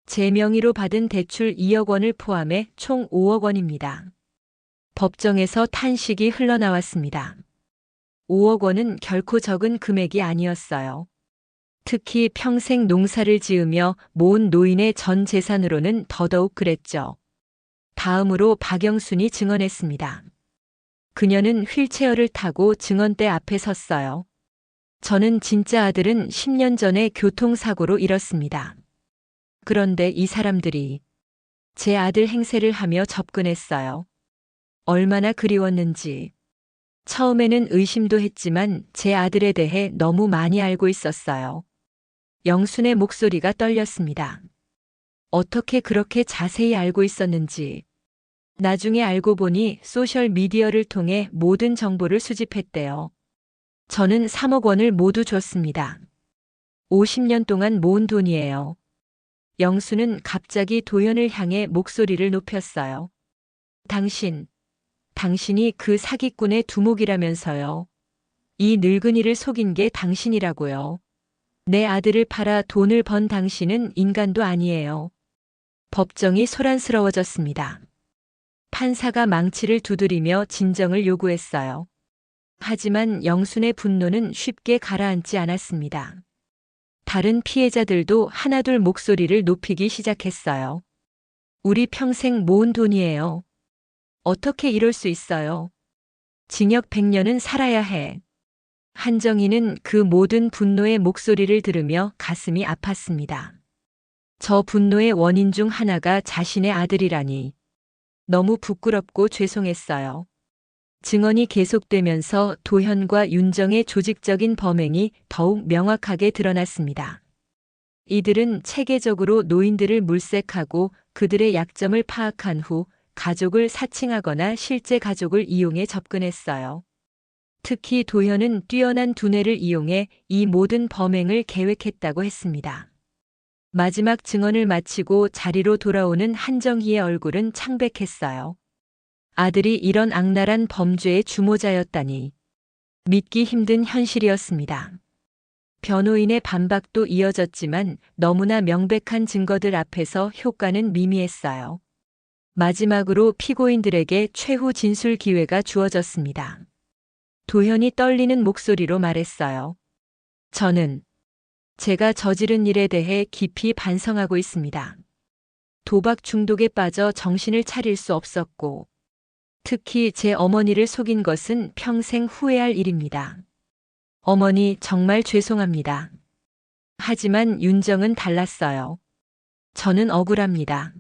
제 명의로 받은 대출 2억 원을 포함해 총 5억 원입니다. 법정에서 탄식이 흘러나왔습니다. 5억 원은 결코 적은 금액이 아니었어요. 특히 평생 농사를 지으며 모은 노인의 전 재산으로는 더더욱 그랬죠. 다음으로 박영순이 증언했습니다. 그녀는 휠체어를 타고 증언대 앞에 섰어요. 저는 진짜 아들은 10년 전에 교통사고로 잃었습니다. 그런데 이 사람들이 제 아들 행세를 하며 접근했어요. 얼마나 그리웠는지. 처음에는 의심도 했지만 제 아들에 대해 너무 많이 알고 있었어요. 영순의 목소리가 떨렸습니다. 어떻게 그렇게 자세히 알고 있었는지. 나중에 알고 보니 소셜미디어를 통해 모든 정보를 수집했대요. 저는 3억 원을 모두 줬습니다. 50년 동안 모은 돈이에요. 영수는 갑자기 도현을 향해 목소리를 높였어요. 당신이 그 사기꾼의 두목이라면서요. 이 늙은이를 속인 게 당신이라고요. 내 아들을 팔아 돈을 번 당신은 인간도 아니에요. 법정이 소란스러워졌습니다. 판사가 망치를 두드리며 진정을 요구했어요. 하지만 영순의 분노는 쉽게 가라앉지 않았습니다. 다른 피해자들도 하나둘 목소리를 높이기 시작했어요. 우리 평생 모은 돈이에요. 어떻게 이럴 수 있어요? 징역 100년은 살아야 해. 한정희는 그 모든 분노의 목소리를 들으며 가슴이 아팠습니다. 저 분노의 원인 중 하나가 자신의 아들이라니. 너무 부끄럽고 죄송했어요. 증언이 계속되면서 도현과 윤정의 조직적인 범행이 더욱 명확하게 드러났습니다. 이들은 체계적으로 노인들을 물색하고 그들의 약점을 파악한 후 가족을 사칭하거나 실제 가족을 이용해 접근했어요. 특히 도현은 뛰어난 두뇌를 이용해 이 모든 범행을 계획했다고 했습니다. 마지막 증언을 마치고 자리로 돌아오는 한정희의 얼굴은 창백했어요. 아들이 이런 악랄한 범죄의 주모자였다니. 믿기 힘든 현실이었습니다. 변호인의 반박도 이어졌지만 너무나 명백한 증거들 앞에서 효과는 미미했어요. 마지막으로 피고인들에게 최후 진술 기회가 주어졌습니다. 도현이 떨리는 목소리로 말했어요. 저는 제가 저지른 일에 대해 깊이 반성하고 있습니다. 도박 중독에 빠져 정신을 차릴 수 없었고, 특히 제 어머니를 속인 것은 평생 후회할 일입니다. 어머니 정말 죄송합니다. 하지만 윤정은 달랐어요. 저는 억울합니다.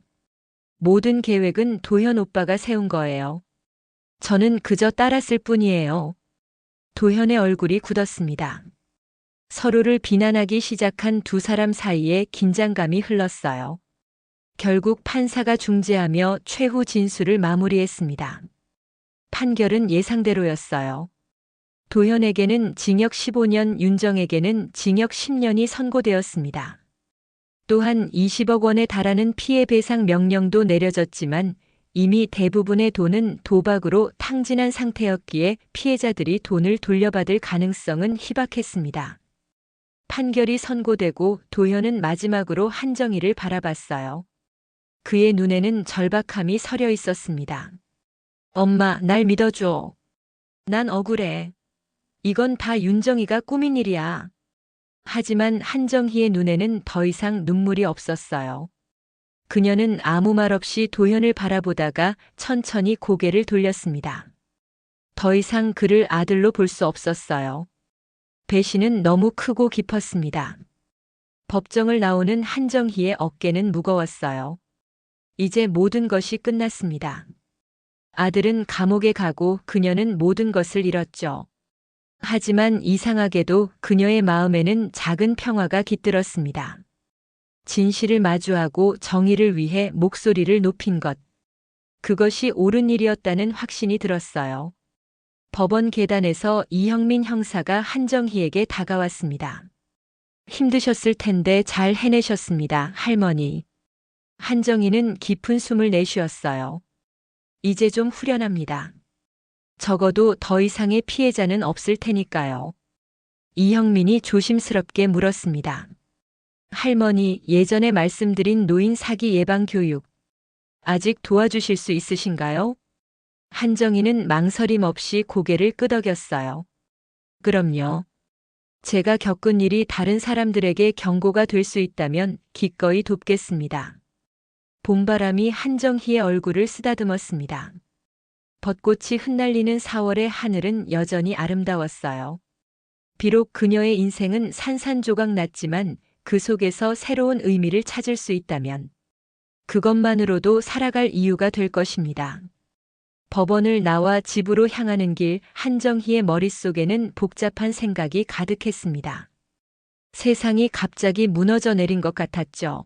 모든 계획은 도현 오빠가 세운 거예요. 저는 그저 따랐을 뿐이에요. 도현의 얼굴이 굳었습니다. 서로를 비난하기 시작한 두 사람 사이에 긴장감이 흘렀어요. 결국 판사가 중재하며 최후 진술을 마무리했습니다. 판결은 예상대로였어요. 도현에게는 징역 15년, 윤정에게는 징역 10년이 선고되었습니다. 또한 20억 원에 달하는 피해 배상 명령도 내려졌지만 이미 대부분의 돈은 도박으로 탕진한 상태였기에 피해자들이 돈을 돌려받을 가능성은 희박했습니다. 판결이 선고되고 도현은 마지막으로 한정희를 바라봤어요. 그의 눈에는 절박함이 서려 있었습니다. 엄마, 날 믿어줘. 난 억울해. 이건 다 윤정이가 꾸민 일이야. 하지만 한정희의 눈에는 더 이상 눈물이 없었어요. 그녀는 아무 말 없이 도현을 바라보다가 천천히 고개를 돌렸습니다. 더 이상 그를 아들로 볼 수 없었어요. 배신은 너무 크고 깊었습니다. 법정을 나오는 한정희의 어깨는 무거웠어요. 이제 모든 것이 끝났습니다. 아들은 감옥에 가고 그녀는 모든 것을 잃었죠. 하지만 이상하게도 그녀의 마음에는 작은 평화가 깃들었습니다. 진실을 마주하고 정의를 위해 목소리를 높인 것. 그것이 옳은 일이었다는 확신이 들었어요. 법원 계단에서 이형민 형사가 한정희에게 다가왔습니다. 힘드셨을 텐데 잘 해내셨습니다, 할머니. 한정희는 깊은 숨을 내쉬었어요. 이제 좀 후련합니다. 적어도 더 이상의 피해자는 없을 테니까요. 이형민이 조심스럽게 물었습니다. 할머니, 예전에 말씀드린 노인 사기 예방 교육, 아직 도와주실 수 있으신가요? 한정희는 망설임 없이 고개를 끄덕였어요. 그럼요. 제가 겪은 일이 다른 사람들에게 경고가 될 수 있다면 기꺼이 돕겠습니다. 봄바람이 한정희의 얼굴을 쓰다듬었습니다. 벚꽃이 흩날리는 4월의 하늘은 여전히 아름다웠어요. 비록 그녀의 인생은 산산조각 났지만 그 속에서 새로운 의미를 찾을 수 있다면 그것만으로도 살아갈 이유가 될 것입니다. 법원을 나와 집으로 향하는 길, 한정희의 머릿속에는 복잡한 생각이 가득했습니다. 세상이 갑자기 무너져 내린 것 같았죠.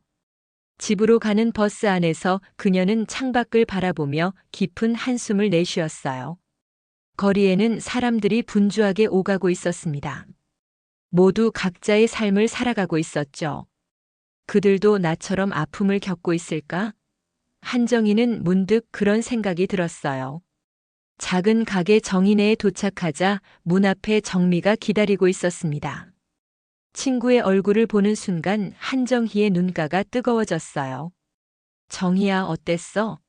집으로 가는 버스 안에서 그녀는 창밖을 바라보며 깊은 한숨을 내쉬었어요. 거리에는 사람들이 분주하게 오가고 있었습니다. 모두 각자의 삶을 살아가고 있었죠. 그들도 나처럼 아픔을 겪고 있을까? 한정희는 문득 그런 생각이 들었어요. 작은 가게 정인회에 도착하자 문 앞에 정미가 기다리고 있었습니다. 친구의 얼굴을 보는 순간 한정희의 눈가가 뜨거워졌어요. 정희야, 어땠어?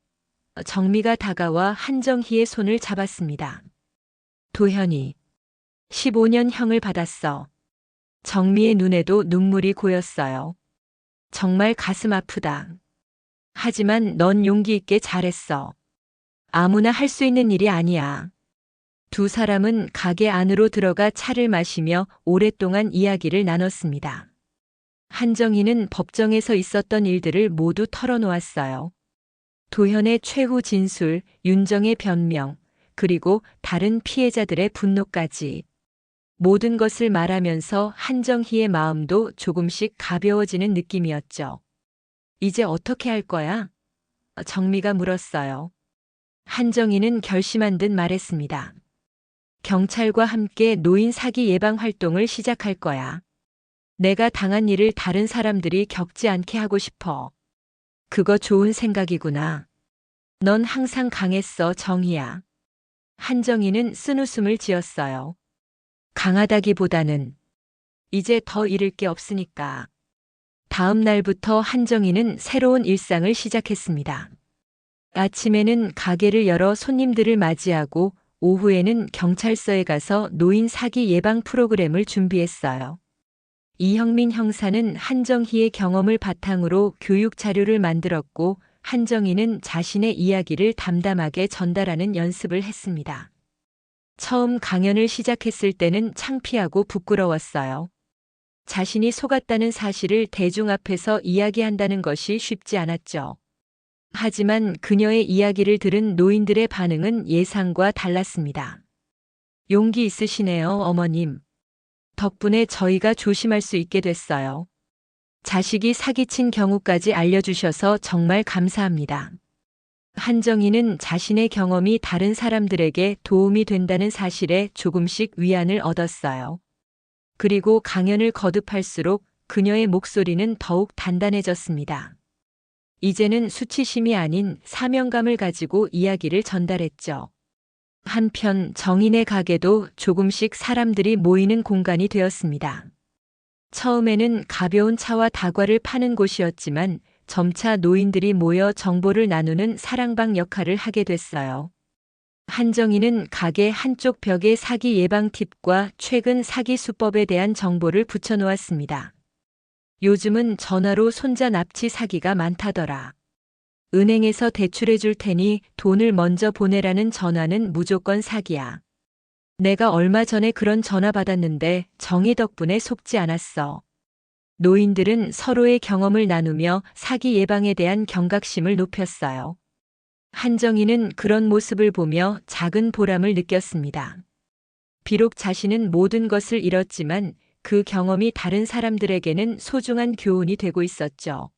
정미가 다가와 한정희의 손을 잡았습니다. 도현이 15년형을 받았어. 정미의 눈에도 눈물이 고였어요. 정말 가슴 아프다. 하지만 넌 용기 있게 잘했어. 아무나 할 수 있는 일이 아니야. 두 사람은 가게 안으로 들어가 차를 마시며 오랫동안 이야기를 나눴습니다. 한정희는 법정에서 있었던 일들을 모두 털어놓았어요. 도현의 최후 진술, 윤정의 변명, 그리고 다른 피해자들의 분노까지. 모든 것을 말하면서 한정희의 마음도 조금씩 가벼워지는 느낌이었죠. 이제 어떻게 할 거야? 정미가 물었어요. 한정희는 결심한 듯 말했습니다. 경찰과 함께 노인 사기 예방 활동을 시작할 거야. 내가 당한 일을 다른 사람들이 겪지 않게 하고 싶어. 그거 좋은 생각이구나. 넌 항상 강했어, 정희야. 한정희는 쓴웃음을 지었어요. 강하다기보다는 이제 더 잃을 게 없으니까. 다음 날부터 한정희는 새로운 일상을 시작했습니다. 아침에는 가게를 열어 손님들을 맞이하고 오후에는 경찰서에 가서 노인 사기 예방 프로그램을 준비했어요. 이형민 형사는 한정희의 경험을 바탕으로 교육 자료를 만들었고 한정희는 자신의 이야기를 담담하게 전달하는 연습을 했습니다. 처음 강연을 시작했을 때는 창피하고 부끄러웠어요. 자신이 속았다는 사실을 대중 앞에서 이야기한다는 것이 쉽지 않았죠. 하지만 그녀의 이야기를 들은 노인들의 반응은 예상과 달랐습니다. 용기 있으시네요, 어머님. 덕분에 저희가 조심할 수 있게 됐어요. 자식이 사기친 경우까지 알려주셔서 정말 감사합니다. 한정희는 자신의 경험이 다른 사람들에게 도움이 된다는 사실에 조금씩 위안을 얻었어요. 그리고 강연을 거듭할수록 그녀의 목소리는 더욱 단단해졌습니다. 이제는 수치심이 아닌 사명감을 가지고 이야기를 전달했죠. 한편 정인의 가게도 조금씩 사람들이 모이는 공간이 되었습니다. 처음에는 가벼운 차와 다과를 파는 곳이었지만 점차 노인들이 모여 정보를 나누는 사랑방 역할을 하게 됐어요. 한정희는 가게 한쪽 벽에 사기 예방 팁과 최근 사기 수법에 대한 정보를 붙여놓았습니다. 요즘은 전화로 손자 납치 사기가 많다더라. 은행에서 대출해 줄 테니 돈을 먼저 보내라는 전화는 무조건 사기야. 내가 얼마 전에 그런 전화 받았는데 정희 덕분에 속지 않았어. 노인들은 서로의 경험을 나누며 사기 예방에 대한 경각심을 높였어요. 한정희는 그런 모습을 보며 작은 보람을 느꼈습니다. 비록 자신은 모든 것을 잃었지만 그 경험이 다른 사람들에게는 소중한 교훈이 되고 있었죠.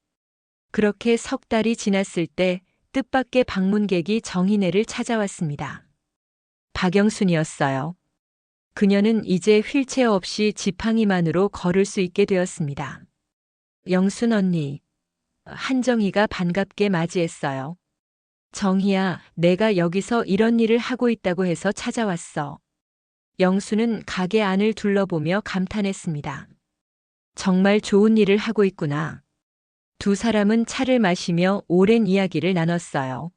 그렇게 석 달이 지났을 때 뜻밖의 방문객이 정희네를 찾아왔습니다. 박영순이었어요. 그녀는 이제 휠체어 없이 지팡이만으로 걸을 수 있게 되었습니다. 영순 언니, 한정희가 반갑게 맞이했어요. 정희야, 내가 여기서 이런 일을 하고 있다고 해서 찾아왔어. 영수는 가게 안을 둘러보며 감탄했습니다. 정말 좋은 일을 하고 있구나. 두 사람은 차를 마시며 오랜 이야기를 나눴어요.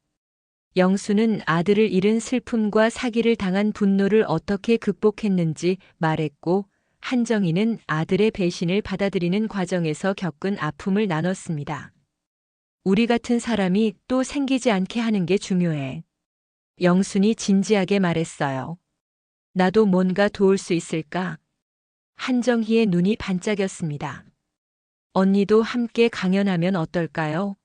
영수는 아들을 잃은 슬픔과 사기를 당한 분노를 어떻게 극복했는지 말했고, 한정희는 아들의 배신을 받아들이는 과정에서 겪은 아픔을 나눴습니다. 우리 같은 사람이 또 생기지 않게 하는 게 중요해. 영순이 진지하게 말했어요. 나도 뭔가 도울 수 있을까? 한정희의 눈이 반짝였습니다. 언니도 함께 강연하면 어떨까요?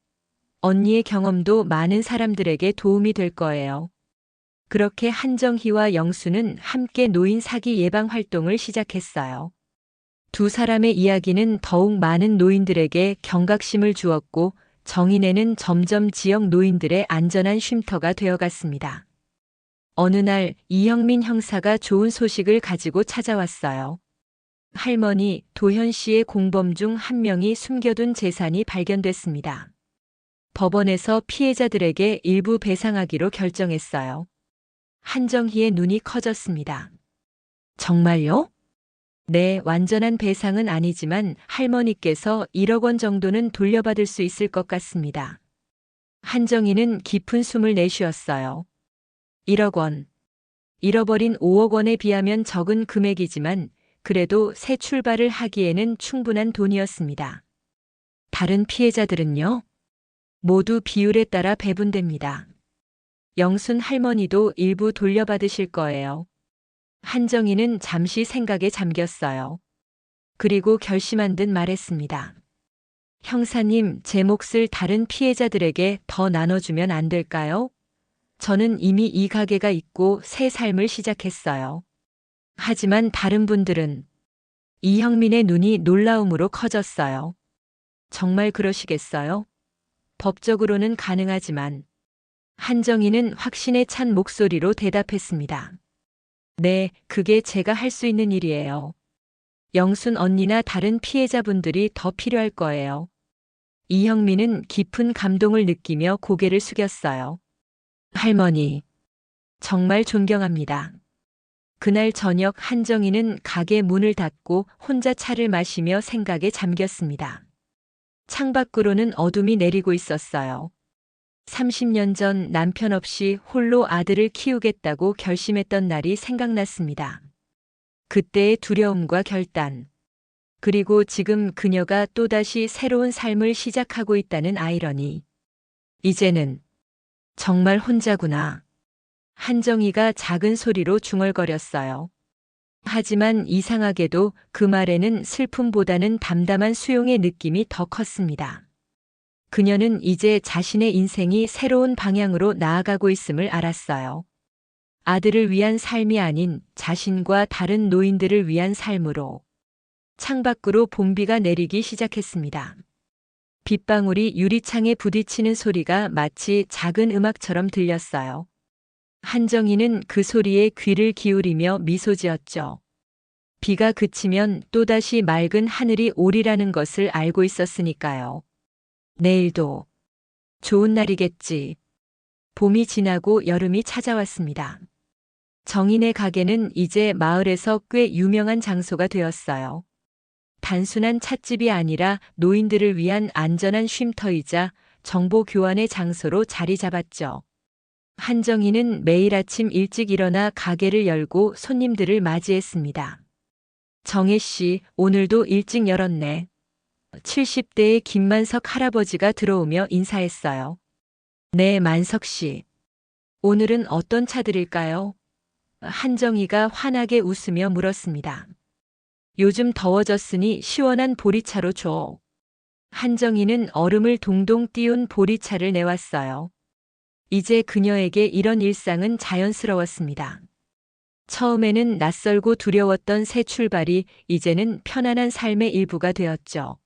언니의 경험도 많은 사람들에게 도움이 될 거예요. 그렇게 한정희와 영수는 함께 노인 사기 예방 활동을 시작했어요. 두 사람의 이야기는 더욱 많은 노인들에게 경각심을 주었고, 정인에는 점점 지역 노인들의 안전한 쉼터가 되어갔습니다. 어느 날 이형민 형사가 좋은 소식을 가지고 찾아왔어요. 할머니 도현 씨의 공범 중 한 명이 숨겨둔 재산이 발견됐습니다. 법원에서 피해자들에게 일부 배상하기로 결정했어요. 한정희의 눈이 커졌습니다. 정말요? 네, 완전한 배상은 아니지만 할머니께서 1억 원 정도는 돌려받을 수 있을 것 같습니다. 한정희는 깊은 숨을 내쉬었어요. 1억 원. 잃어버린 5억 원에 비하면 적은 금액이지만 그래도 새 출발을 하기에는 충분한 돈이었습니다. 다른 피해자들은요? 모두 비율에 따라 배분됩니다. 영순 할머니도 일부 돌려받으실 거예요. 한정희는 잠시 생각에 잠겼어요. 그리고 결심한 듯 말했습니다. 형사님, 제 몫을 다른 피해자들에게 더 나눠주면 안 될까요? 저는 이미 이 가게가 있고 새 삶을 시작했어요. 하지만 다른 분들은 이형민의 눈이 놀라움으로 커졌어요. 정말 그러시겠어요? 법적으로는 가능하지만 한정희는 확신에 찬 목소리로 대답했습니다. 네, 그게 제가 할 수 있는 일이에요. 영순 언니나 다른 피해자분들이 더 필요할 거예요. 이형민은 깊은 감동을 느끼며 고개를 숙였어요. 할머니, 정말 존경합니다. 그날 저녁 한정희는 가게 문을 닫고 혼자 차를 마시며 생각에 잠겼습니다. 창밖으로는 어둠이 내리고 있었어요. 30년 전 남편 없이 홀로 아들을 키우겠다고 결심했던 날이 생각났습니다. 그때의 두려움과 결단, 그리고 지금 그녀가 또다시 새로운 삶을 시작하고 있다는 아이러니. 이제는 정말 혼자구나. 한정희가 작은 소리로 중얼거렸어요. 하지만 이상하게도 그 말에는 슬픔보다는 담담한 수용의 느낌이 더 컸습니다. 그녀는 이제 자신의 인생이 새로운 방향으로 나아가고 있음을 알았어요. 아들을 위한 삶이 아닌 자신과 다른 노인들을 위한 삶으로. 창밖으로 봄비가 내리기 시작했습니다. 빗방울이 유리창에 부딪히는 소리가 마치 작은 음악처럼 들렸어요. 한정희는 그 소리에 귀를 기울이며 미소 지었죠. 비가 그치면 또다시 맑은 하늘이 오리라는 것을 알고 있었으니까요. 내일도 좋은 날이겠지. 봄이 지나고 여름이 찾아왔습니다. 정인의 가게는 이제 마을에서 꽤 유명한 장소가 되었어요. 단순한 찻집이 아니라 노인들을 위한 안전한 쉼터이자 정보 교환의 장소로 자리 잡았죠. 한정희는 매일 아침 일찍 일어나 가게를 열고 손님들을 맞이했습니다. 정혜 씨, 오늘도 일찍 열었네. 70대의 김만석 할아버지가 들어오며 인사했어요. 네, 만석 씨. 오늘은 어떤 차 드릴까요? 한정희가 환하게 웃으며 물었습니다. 요즘 더워졌으니 시원한 보리차로 줘. 한정희는 얼음을 동동 띄운 보리차를 내왔어요. 이제 그녀에게 이런 일상은 자연스러웠습니다. 처음에는 낯설고 두려웠던 새 출발이 이제는 편안한 삶의 일부가 되었죠.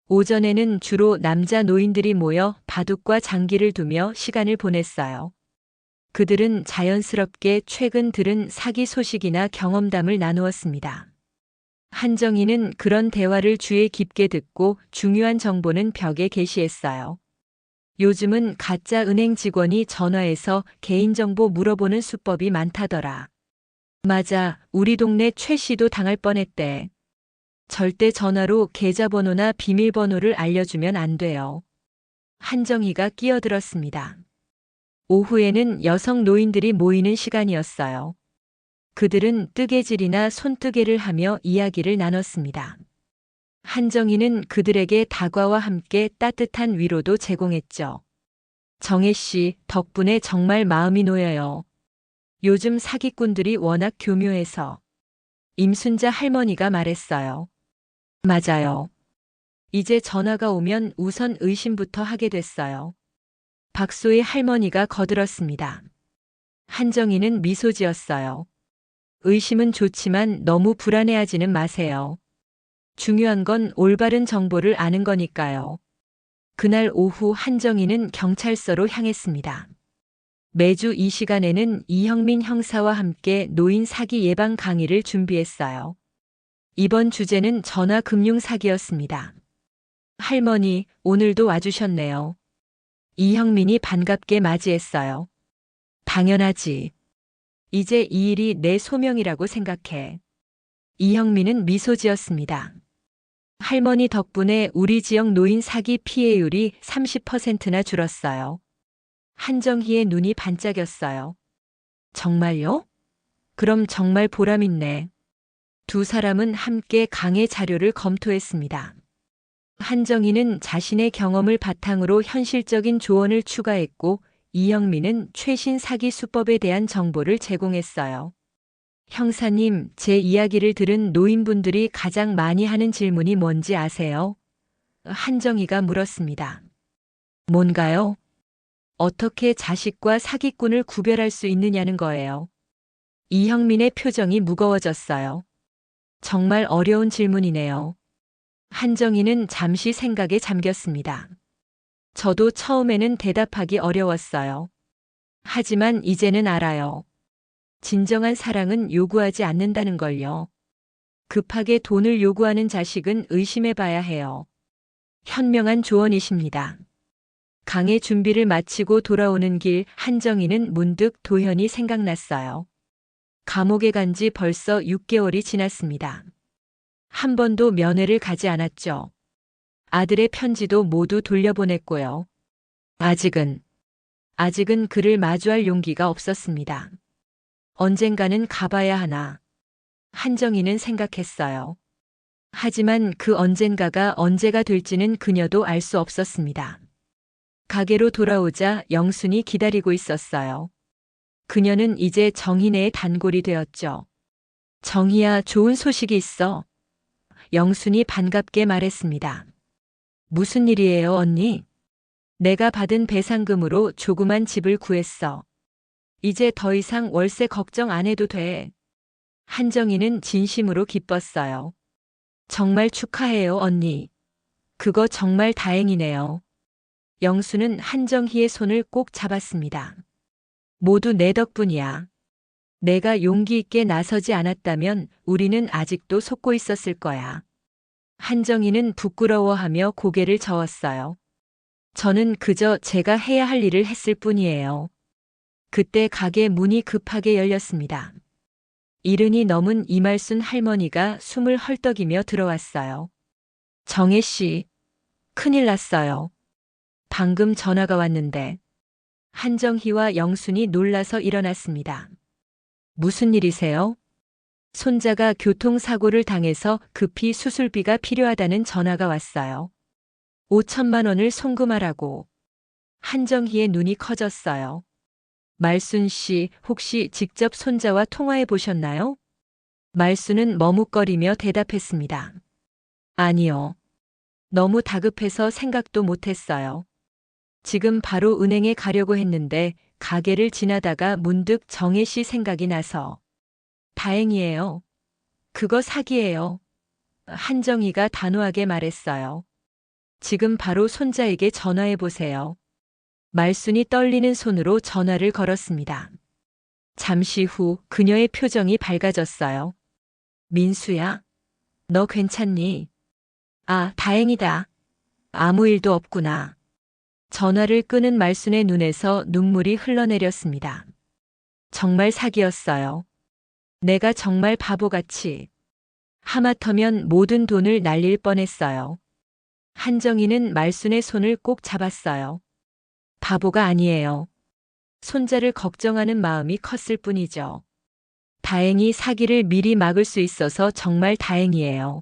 오전에는 주로 남자 노인들이 모여 바둑과 장기를 두며 시간을 보냈어요. 그들은 자연스럽게 최근 들은 사기 소식이나 경험담을 나누었습니다. 한정희는 그런 대화를 주의 깊게 듣고 중요한 정보는 벽에 게시했어요. 요즘은 가짜 은행 직원이 전화해서 개인정보 물어보는 수법이 많다더라. 맞아, 우리 동네 최 씨도 당할 뻔했대. 절대 전화로 계좌번호나 비밀번호를 알려주면 안 돼요. 한정희가 끼어들었습니다. 오후에는 여성 노인들이 모이는 시간이었어요. 그들은 뜨개질이나 손뜨개를 하며 이야기를 나눴습니다. 한정희는 그들에게 다과와 함께 따뜻한 위로도 제공했죠. 정혜 씨, 덕분에 정말 마음이 놓여요. 요즘 사기꾼들이 워낙 교묘해서. 임순자 할머니가 말했어요. 맞아요. 이제 전화가 오면 우선 의심부터 하게 됐어요. 박소희 할머니가 거들었습니다. 한정희는 미소 지었어요. 의심은 좋지만 너무 불안해하지는 마세요. 중요한 건 올바른 정보를 아는 거니까요. 그날 오후 한정희는 경찰서로 향했습니다. 매주 이 시간에는 이형민 형사와 함께 노인 사기 예방 강의를 준비했어요. 이번 주제는 전화 금융 사기였습니다. 할머니, 오늘도 와주셨네요. 이형민이 반갑게 맞이했어요. 당연하지. 이제 이 일이 내 소명이라고 생각해. 이형민은 미소 지었습니다. 할머니 덕분에 우리 지역 노인 사기 피해율이 30%나 줄었어요. 한정희의 눈이 반짝였어요. 정말요? 그럼 정말 보람있네. 두 사람은 함께 강의 자료를 검토했습니다. 한정희는 자신의 경험을 바탕으로 현실적인 조언을 추가했고, 이형민은 최신 사기 수법에 대한 정보를 제공했어요. 형사님, 제 이야기를 들은 노인분들이 가장 많이 하는 질문이 뭔지 아세요? 한정희가 물었습니다. 뭔가요? 어떻게 자식과 사기꾼을 구별할 수 있느냐는 거예요. 이형민의 표정이 무거워졌어요. 정말 어려운 질문이네요. 한정희는 잠시 생각에 잠겼습니다. 저도 처음에는 대답하기 어려웠어요. 하지만 이제는 알아요. 진정한 사랑은 요구하지 않는다는 걸요. 급하게 돈을 요구하는 자식은 의심해 봐야 해요. 현명한 조언이십니다. 강의 준비를 마치고 돌아오는 길 한정희는 문득 도현이 생각났어요. 감옥에 간 지 벌써 6개월이 지났습니다. 한 번도 면회를 가지 않았죠. 아들의 편지도 모두 돌려보냈고요. 아직은 그를 마주할 용기가 없었습니다. 언젠가는 가봐야 하나. 한정희는 생각했어요. 하지만 그 언젠가가 언제가 될지는 그녀도 알 수 없었습니다. 가게로 돌아오자 영순이 기다리고 있었어요. 그녀는 이제 정희네의 단골이 되었죠. 정희야, 좋은 소식이 있어. 영순이 반갑게 말했습니다. 무슨 일이에요, 언니? 내가 받은 배상금으로 조그만 집을 구했어. 이제 더 이상 월세 걱정 안 해도 돼. 한정희는 진심으로 기뻤어요. 정말 축하해요, 언니. 그거 정말 다행이네요. 영수는 한정희의 손을 꼭 잡았습니다. 모두 내 덕분이야. 내가 용기 있게 나서지 않았다면 우리는 아직도 속고 있었을 거야. 한정희는 부끄러워하며 고개를 저었어요. 저는 그저 제가 해야 할 일을 했을 뿐이에요. 그때 가게 문이 급하게 열렸습니다. 이른이 넘은 이말순 할머니가 숨을 헐떡이며 들어왔어요. 정혜 씨, 큰일 났어요. 방금 전화가 왔는데. 한정희와 영순이 놀라서 일어났습니다. 무슨 일이세요? 손자가 교통사고를 당해서 급히 수술비가 필요하다는 전화가 왔어요. 5천만 원을 송금하라고. 한정희의 눈이 커졌어요. 말순 씨, 혹시 직접 손자와 통화해 보셨나요? 말순은 머뭇거리며 대답했습니다. 아니요. 너무 다급해서 생각도 못했어요. 지금 바로 은행에 가려고 했는데 가게를 지나다가 문득 정혜 씨 생각이 나서. 다행이에요. 그거 사기예요. 한정희가 단호하게 말했어요. 지금 바로 손자에게 전화해 보세요. 말순이 떨리는 손으로 전화를 걸었습니다. 잠시 후 그녀의 표정이 밝아졌어요. 민수야, 너 괜찮니? 아, 다행이다. 아무 일도 없구나. 전화를 끄는 말순의 눈에서 눈물이 흘러내렸습니다. 정말 사기였어요. 내가 정말 바보같이. 하마터면 모든 돈을 날릴 뻔했어요. 한정희는 말순의 손을 꼭 잡았어요. 바보가 아니에요. 손자를 걱정하는 마음이 컸을 뿐이죠. 다행히 사기를 미리 막을 수 있어서 정말 다행이에요.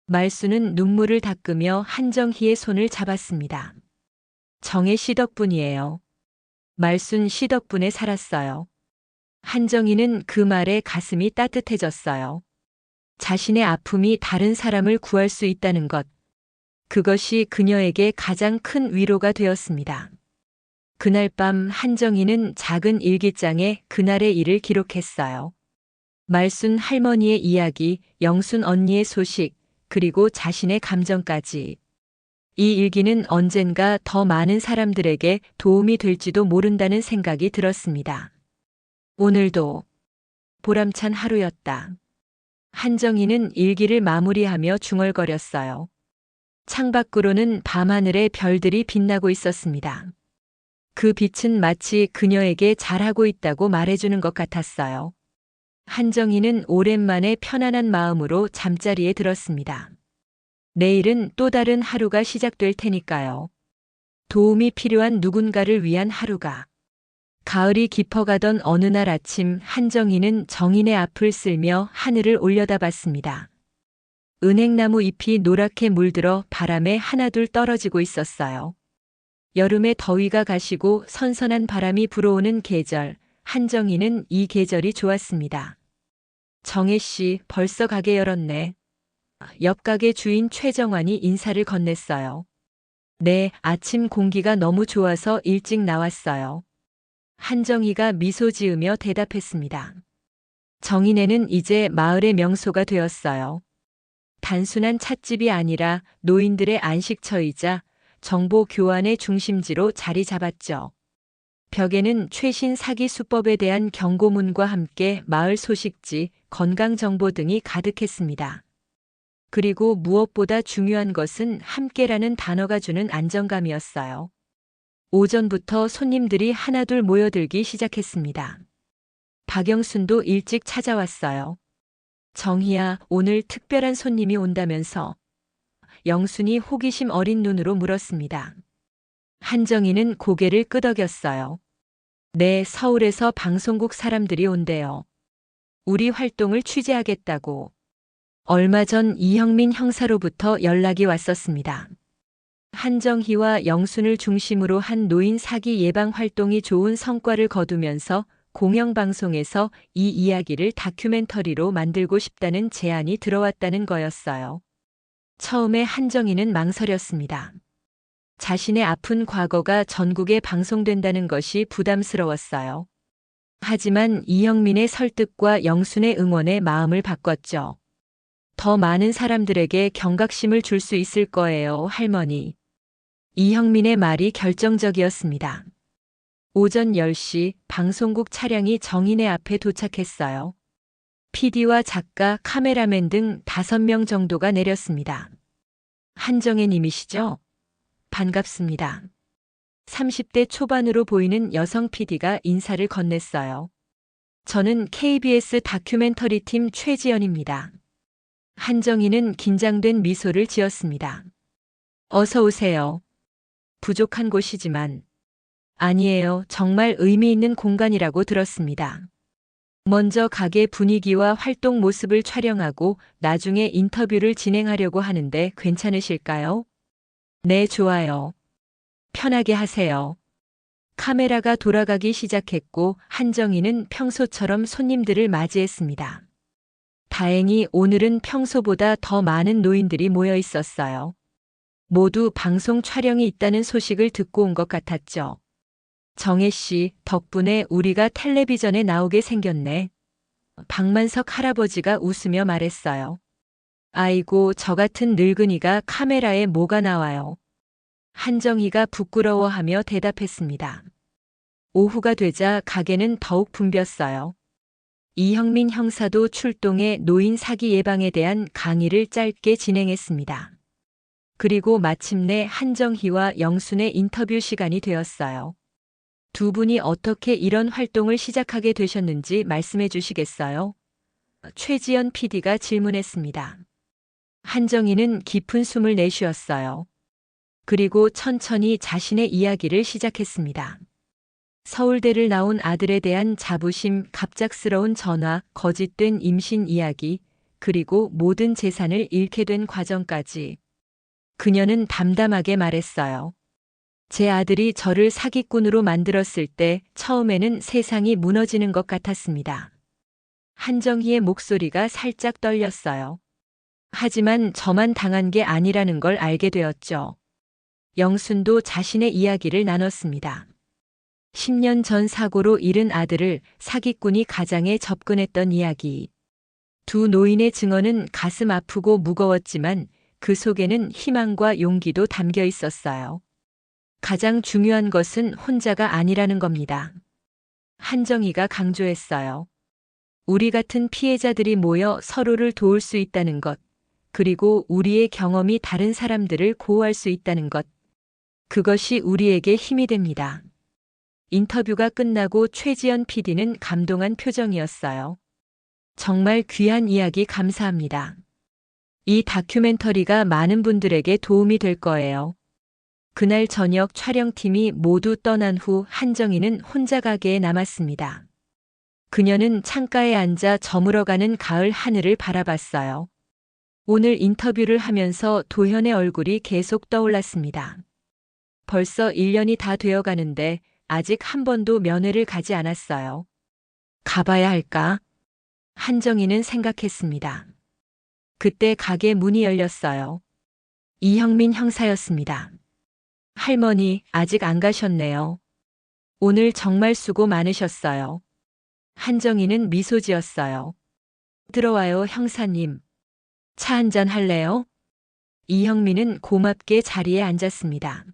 말순은 눈물을 닦으며 한정희의 손을 잡았습니다. 정혜 씨 덕분이에요. 말순 씨 덕분에 살았어요. 한정희는 그 말에 가슴이 따뜻해졌어요. 자신의 아픔이 다른 사람을 구할 수 있다는 것. 그것이 그녀에게 가장 큰 위로가 되었습니다. 그날 밤 한정희는 작은 일기장에 그날의 일을 기록했어요. 말순 할머니의 이야기, 영순 언니의 소식, 그리고 자신의 감정까지. 이 일기는 언젠가 더 많은 사람들에게 도움이 될지도 모른다는 생각이 들었습니다. 오늘도 보람찬 하루였다. 한정희는 일기를 마무리하며 중얼거렸어요. 창밖으로는 밤하늘에 별들이 빛나고 있었습니다. 그 빛은 마치 그녀에게 잘하고 있다고 말해주는 것 같았어요. 한정희는 오랜만에 편안한 마음으로 잠자리에 들었습니다. 내일은 또 다른 하루가 시작될 테니까요. 도움이 필요한 누군가를 위한 하루가. 가을이 깊어가던 어느 날 아침 한정희는 정인의 앞을 쓸며 하늘을 올려다봤습니다. 은행나무 잎이 노랗게 물들어 바람에 하나둘 떨어지고 있었어요. 여름의 더위가 가시고 선선한 바람이 불어오는 계절, 한정희는 이 계절이 좋았습니다. 정혜 씨, 벌써 가게 열었네. 옆 가게 주인 최정환이 인사를 건넸어요. 네, 아침 공기가 너무 좋아서 일찍 나왔어요. 한정희가 미소 지으며 대답했습니다. 정인에는 이제 마을의 명소가 되었어요. 단순한 찻집이 아니라 노인들의 안식처이자 정보 교환의 중심지로 자리 잡았죠. 벽에는 최신 사기 수법에 대한 경고문과 함께 마을 소식지, 건강 정보 등이 가득했습니다. 그리고 무엇보다 중요한 것은 함께라는 단어가 주는 안정감이었어요. 오전부터 손님들이 하나둘 모여들기 시작했습니다. 박영순도 일찍 찾아왔어요. 정희야, 오늘 특별한 손님이 온다면서. 영순이 호기심 어린 눈으로 물었습니다. 한정희는 고개를 끄덕였어요. 네, 서울에서 방송국 사람들이 온대요. 우리 활동을 취재하겠다고. 얼마 전 이형민 형사로부터 연락이 왔었습니다. 한정희와 영순을 중심으로 한 노인 사기 예방 활동이 좋은 성과를 거두면서 공영방송에서 이 이야기를 다큐멘터리로 만들고 싶다는 제안이 들어왔다는 거였어요. 처음에 한정희는 망설였습니다. 자신의 아픈 과거가 전국에 방송된다는 것이 부담스러웠어요. 하지만 이형민의 설득과 영순의 응원에 마음을 바꿨죠. 더 많은 사람들에게 경각심을 줄 수 있을 거예요, 할머니. 이형민의 말이 결정적이었습니다. 오전 10시 방송국 차량이 정인의 앞에 도착했어요. PD와 작가, 카메라맨 등 5명 정도가 내렸습니다. 한정혜 님이시죠? 반갑습니다. 30대 초반으로 보이는 여성 PD가 인사를 건넸어요. 저는 KBS 다큐멘터리 팀 최지연입니다. 한정희는 긴장된 미소를 지었습니다. 어서 오세요. 부족한 곳이지만. 아니에요. 정말 의미 있는 공간이라고 들었습니다. 먼저 가게 분위기와 활동 모습을 촬영하고 나중에 인터뷰를 진행하려고 하는데 괜찮으실까요? 네, 좋아요. 편하게 하세요. 카메라가 돌아가기 시작했고 한정희는 평소처럼 손님들을 맞이했습니다. 다행히 오늘은 평소보다 더 많은 노인들이 모여 있었어요. 모두 방송 촬영이 있다는 소식을 듣고 온 것 같았죠. 정혜 씨, 덕분에 우리가 텔레비전에 나오게 생겼네. 박만석 할아버지가 웃으며 말했어요. 아이고, 저 같은 늙은이가 카메라에 뭐가 나와요. 한정희가 부끄러워하며 대답했습니다. 오후가 되자 가게는 더욱 붐볐어요. 이형민 형사도 출동해 노인 사기 예방에 대한 강의를 짧게 진행했습니다. 그리고 마침내 한정희와 영순의 인터뷰 시간이 되었어요. 두 분이 어떻게 이런 활동을 시작하게 되셨는지 말씀해 주시겠어요? 최지연 PD가 질문했습니다. 한정희는 깊은 숨을 내쉬었어요. 그리고 천천히 자신의 이야기를 시작했습니다. 서울대를 나온 아들에 대한 자부심, 갑작스러운 전화, 거짓된 임신 이야기, 그리고 모든 재산을 잃게 된 과정까지. 그녀는 담담하게 말했어요. 제 아들이 저를 사기꾼으로 만들었을 때 처음에는 세상이 무너지는 것 같았습니다. 한정희의 목소리가 살짝 떨렸어요. 하지만 저만 당한 게 아니라는 걸 알게 되었죠. 영순도 자신의 이야기를 나눴습니다. 10년 전 사고로 잃은 아들을 사기꾼이 가장에 접근했던 이야기. 두 노인의 증언은 가슴 아프고 무거웠지만 그 속에는 희망과 용기도 담겨 있었어요. 가장 중요한 것은 혼자가 아니라는 겁니다. 한정희가 강조했어요. 우리 같은 피해자들이 모여 서로를 도울 수 있다는 것, 그리고 우리의 경험이 다른 사람들을 구호할 수 있다는 것. 그것이 우리에게 힘이 됩니다. 인터뷰가 끝나고 최지연 PD는 감동한 표정이었어요. 정말 귀한 이야기 감사합니다. 이 다큐멘터리가 많은 분들에게 도움이 될 거예요. 그날 저녁 촬영팀이 모두 떠난 후 한정희는 혼자 가게에 남았습니다. 그녀는 창가에 앉아 저물어가는 가을 하늘을 바라봤어요. 오늘 인터뷰를 하면서 도현의 얼굴이 계속 떠올랐습니다. 벌써 1년이 다 되어 가는데 아직 한 번도 면회를 가지 않았어요. 가봐야 할까? 한정희는 생각했습니다. 그때 가게 문이 열렸어요. 이형민 형사였습니다. 할머니, 아직 안 가셨네요. 오늘 정말 수고 많으셨어요. 한정희는 미소 지었어요. 들어와요, 형사님. 차 한잔 할래요? 이형민은 고맙게 자리에 앉았습니다.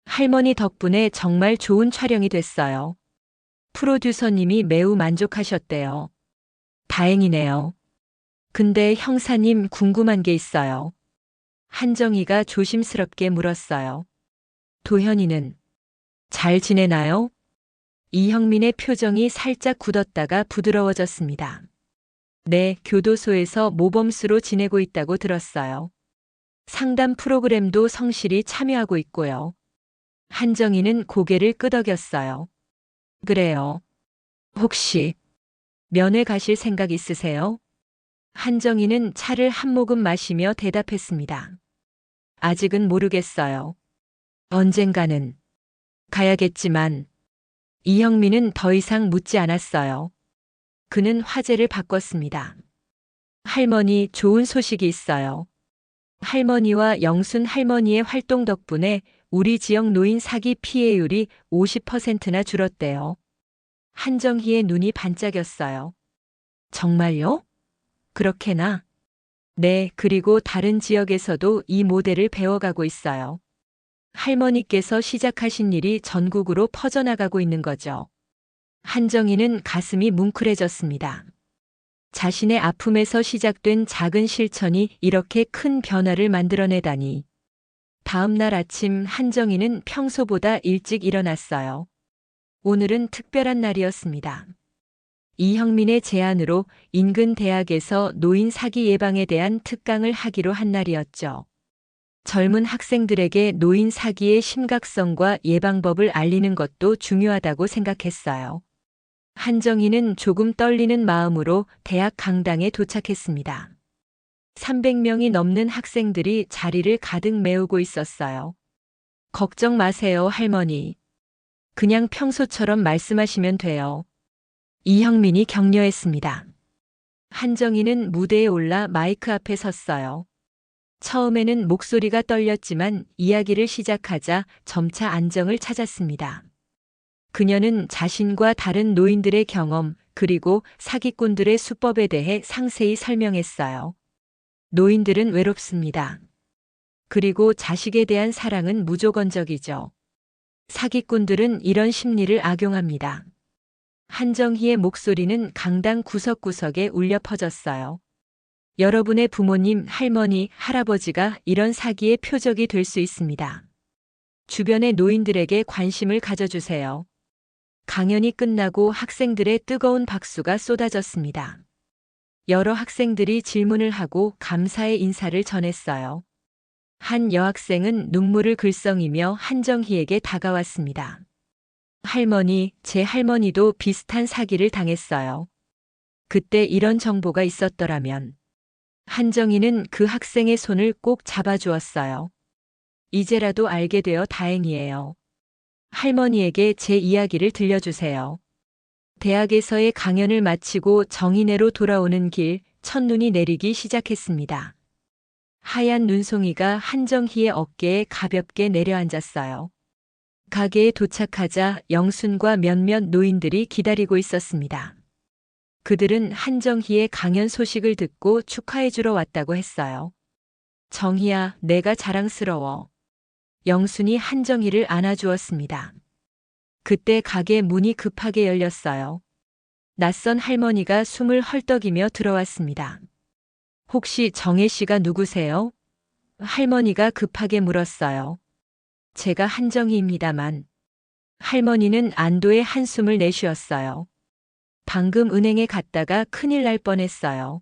할머니 덕분에 정말 좋은 촬영이 됐어요. 프로듀서님이 매우 만족하셨대요. 다행이네요. 근데 형사님, 궁금한 게 있어요. 한정희가 조심스럽게 물었어요. 도현이는 잘 지내나요? 이형민의 표정이 살짝 굳었다가 부드러워졌습니다. 네, 교도소에서 모범수로 지내고 있다고 들었어요. 상담 프로그램도 성실히 참여하고 있고요. 한정희는 고개를 끄덕였어요. 그래요. 혹시 면회 가실 생각 있으세요? 한정희는 차를 한 모금 마시며 대답했습니다. 아직은 모르겠어요. 언젠가는 가야겠지만. 이형민은 더 이상 묻지 않았어요. 그는 화제를 바꿨습니다. 할머니, 좋은 소식이 있어요. 할머니와 영순 할머니의 활동 덕분에 우리 지역 노인 사기 피해율이 50%나 줄었대요. 한정희의 눈이 반짝였어요. 정말요? 그렇게나? 네, 그리고 다른 지역에서도 이 모델을 배워가고 있어요. 할머니께서 시작하신 일이 전국으로 퍼져나가고 있는 거죠. 한정희는 가슴이 뭉클해졌습니다. 자신의 아픔에서 시작된 작은 실천이 이렇게 큰 변화를 만들어내다니. 다음 날 아침 한정희는 평소보다 일찍 일어났어요. 오늘은 특별한 날이었습니다. 이형민의 제안으로 인근 대학에서 노인 사기 예방에 대한 특강을 하기로 한 날이었죠. 젊은 학생들에게 노인 사기의 심각성과 예방법을 알리는 것도 중요하다고 생각했어요. 한정희는 조금 떨리는 마음으로 대학 강당에 도착했습니다. 300명이 넘는 학생들이 자리를 가득 메우고 있었어요. 걱정 마세요, 할머니. 그냥 평소처럼 말씀하시면 돼요. 이형민이 격려했습니다. 한정희는 무대에 올라 마이크 앞에 섰어요. 처음에는 목소리가 떨렸지만 이야기를 시작하자 점차 안정을 찾았습니다. 그녀는 자신과 다른 노인들의 경험, 그리고 사기꾼들의 수법에 대해 상세히 설명했어요. 노인들은 외롭습니다. 그리고 자식에 대한 사랑은 무조건적이죠. 사기꾼들은 이런 심리를 악용합니다. 한정희의 목소리는 강당 구석구석에 울려 퍼졌어요. 여러분의 부모님, 할머니, 할아버지가 이런 사기의 표적이 될 수 있습니다. 주변의 노인들에게 관심을 가져주세요. 강연이 끝나고 학생들의 뜨거운 박수가 쏟아졌습니다. 여러 학생들이 질문을 하고 감사의 인사를 전했어요. 한 여학생은 눈물을 글썽이며 한정희에게 다가왔습니다. 할머니, 제 할머니도 비슷한 사기를 당했어요. 그때 이런 정보가 있었더라면. 한정희는 그 학생의 손을 꼭 잡아주었어요. 이제라도 알게 되어 다행이에요. 할머니에게 제 이야기를 들려주세요. 대학에서의 강연을 마치고 정인회로 돌아오는 길, 첫눈이 내리기 시작했습니다. 하얀 눈송이가 한정희의 어깨에 가볍게 내려앉았어요. 가게에 도착하자 영순과 몇몇 노인들이 기다리고 있었습니다. 그들은 한정희의 강연 소식을 듣고 축하해주러 왔다고 했어요. 정희야, 내가 자랑스러워. 영순이 한정희를 안아주었습니다. 그때 가게 문이 급하게 열렸어요. 낯선 할머니가 숨을 헐떡이며 들어왔습니다. 혹시 정혜 씨가 누구세요? 할머니가 급하게 물었어요. 제가 한정희입니다만. 할머니는 안도의 한숨을 내쉬었어요. 방금 은행에 갔다가 큰일 날 뻔했어요.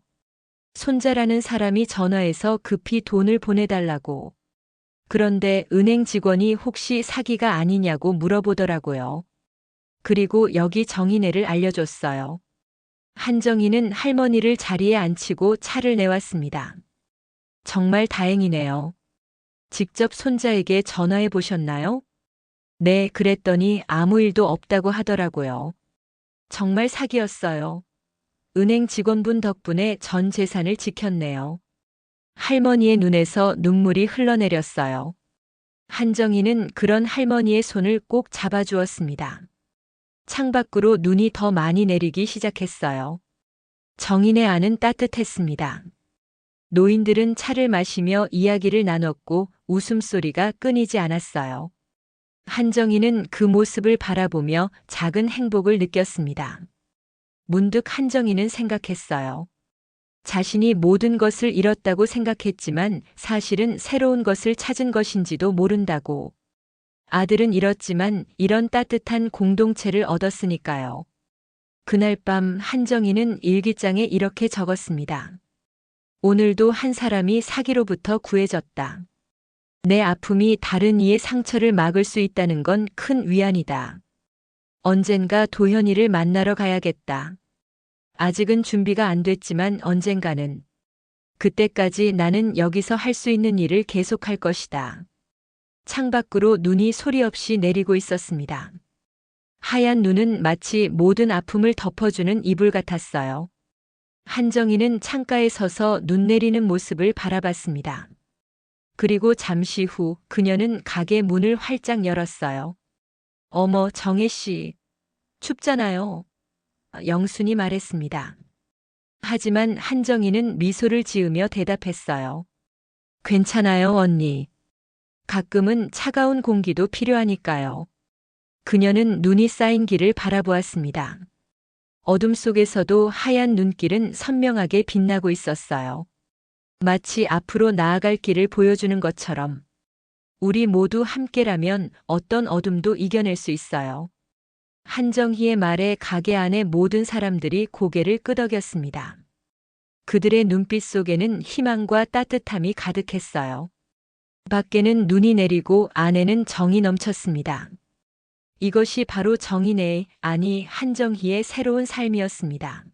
손자라는 사람이 전화해서 급히 돈을 보내달라고. 그런데 은행 직원이 혹시 사기가 아니냐고 물어보더라고요. 그리고 여기 정인애를 알려줬어요. 한정희는 할머니를 자리에 앉히고 차를 내왔습니다. 정말 다행이네요. 직접 손자에게 전화해 보셨나요? 네, 그랬더니 아무 일도 없다고 하더라고요. 정말 사기였어요. 은행 직원분 덕분에 전 재산을 지켰네요. 할머니의 눈에서 눈물이 흘러내렸어요. 한정희는 그런 할머니의 손을 꼭 잡아주었습니다. 창밖으로 눈이 더 많이 내리기 시작했어요. 정인의 안은 따뜻했습니다. 노인들은 차를 마시며 이야기를 나눴고 웃음소리가 끊이지 않았어요. 한정희는 그 모습을 바라보며 작은 행복을 느꼈습니다. 문득 한정희는 생각했어요. 자신이 모든 것을 잃었다고 생각했지만 사실은 새로운 것을 찾은 것인지도 모른다고. 아들은 잃었지만 이런 따뜻한 공동체를 얻었으니까요. 그날 밤 한정희는 일기장에 이렇게 적었습니다. 오늘도 한 사람이 사기로부터 구해졌다. 내 아픔이 다른 이의 상처를 막을 수 있다는 건 큰 위안이다. 언젠가 도현이를 만나러 가야겠다. 아직은 준비가 안 됐지만 언젠가는. 그때까지 나는 여기서 할 수 있는 일을 계속할 것이다. 창밖으로 눈이 소리 없이 내리고 있었습니다. 하얀 눈은 마치 모든 아픔을 덮어주는 이불 같았어요. 한정희는 창가에 서서 눈 내리는 모습을 바라봤습니다. 그리고 잠시 후 그녀는 가게 문을 활짝 열었어요. 어머, 정혜 씨. 춥잖아요. 영순이 말했습니다. 하지만 한정희는 미소를 지으며 대답했어요. 괜찮아요, 언니. 가끔은 차가운 공기도 필요하니까요. 그녀는 눈이 쌓인 길을 바라보았습니다. 어둠 속에서도 하얀 눈길은 선명하게 빛나고 있었어요. 마치 앞으로 나아갈 길을 보여주는 것처럼. 우리 모두 함께라면 어떤 어둠도 이겨낼 수 있어요. 한정희의 말에 가게 안의 모든 사람들이 고개를 끄덕였습니다. 그들의 눈빛 속에는 희망과 따뜻함이 가득했어요. 밖에는 눈이 내리고 안에는 정이 넘쳤습니다. 이것이 바로 정인의, 아니 한정희의 새로운 삶이었습니다.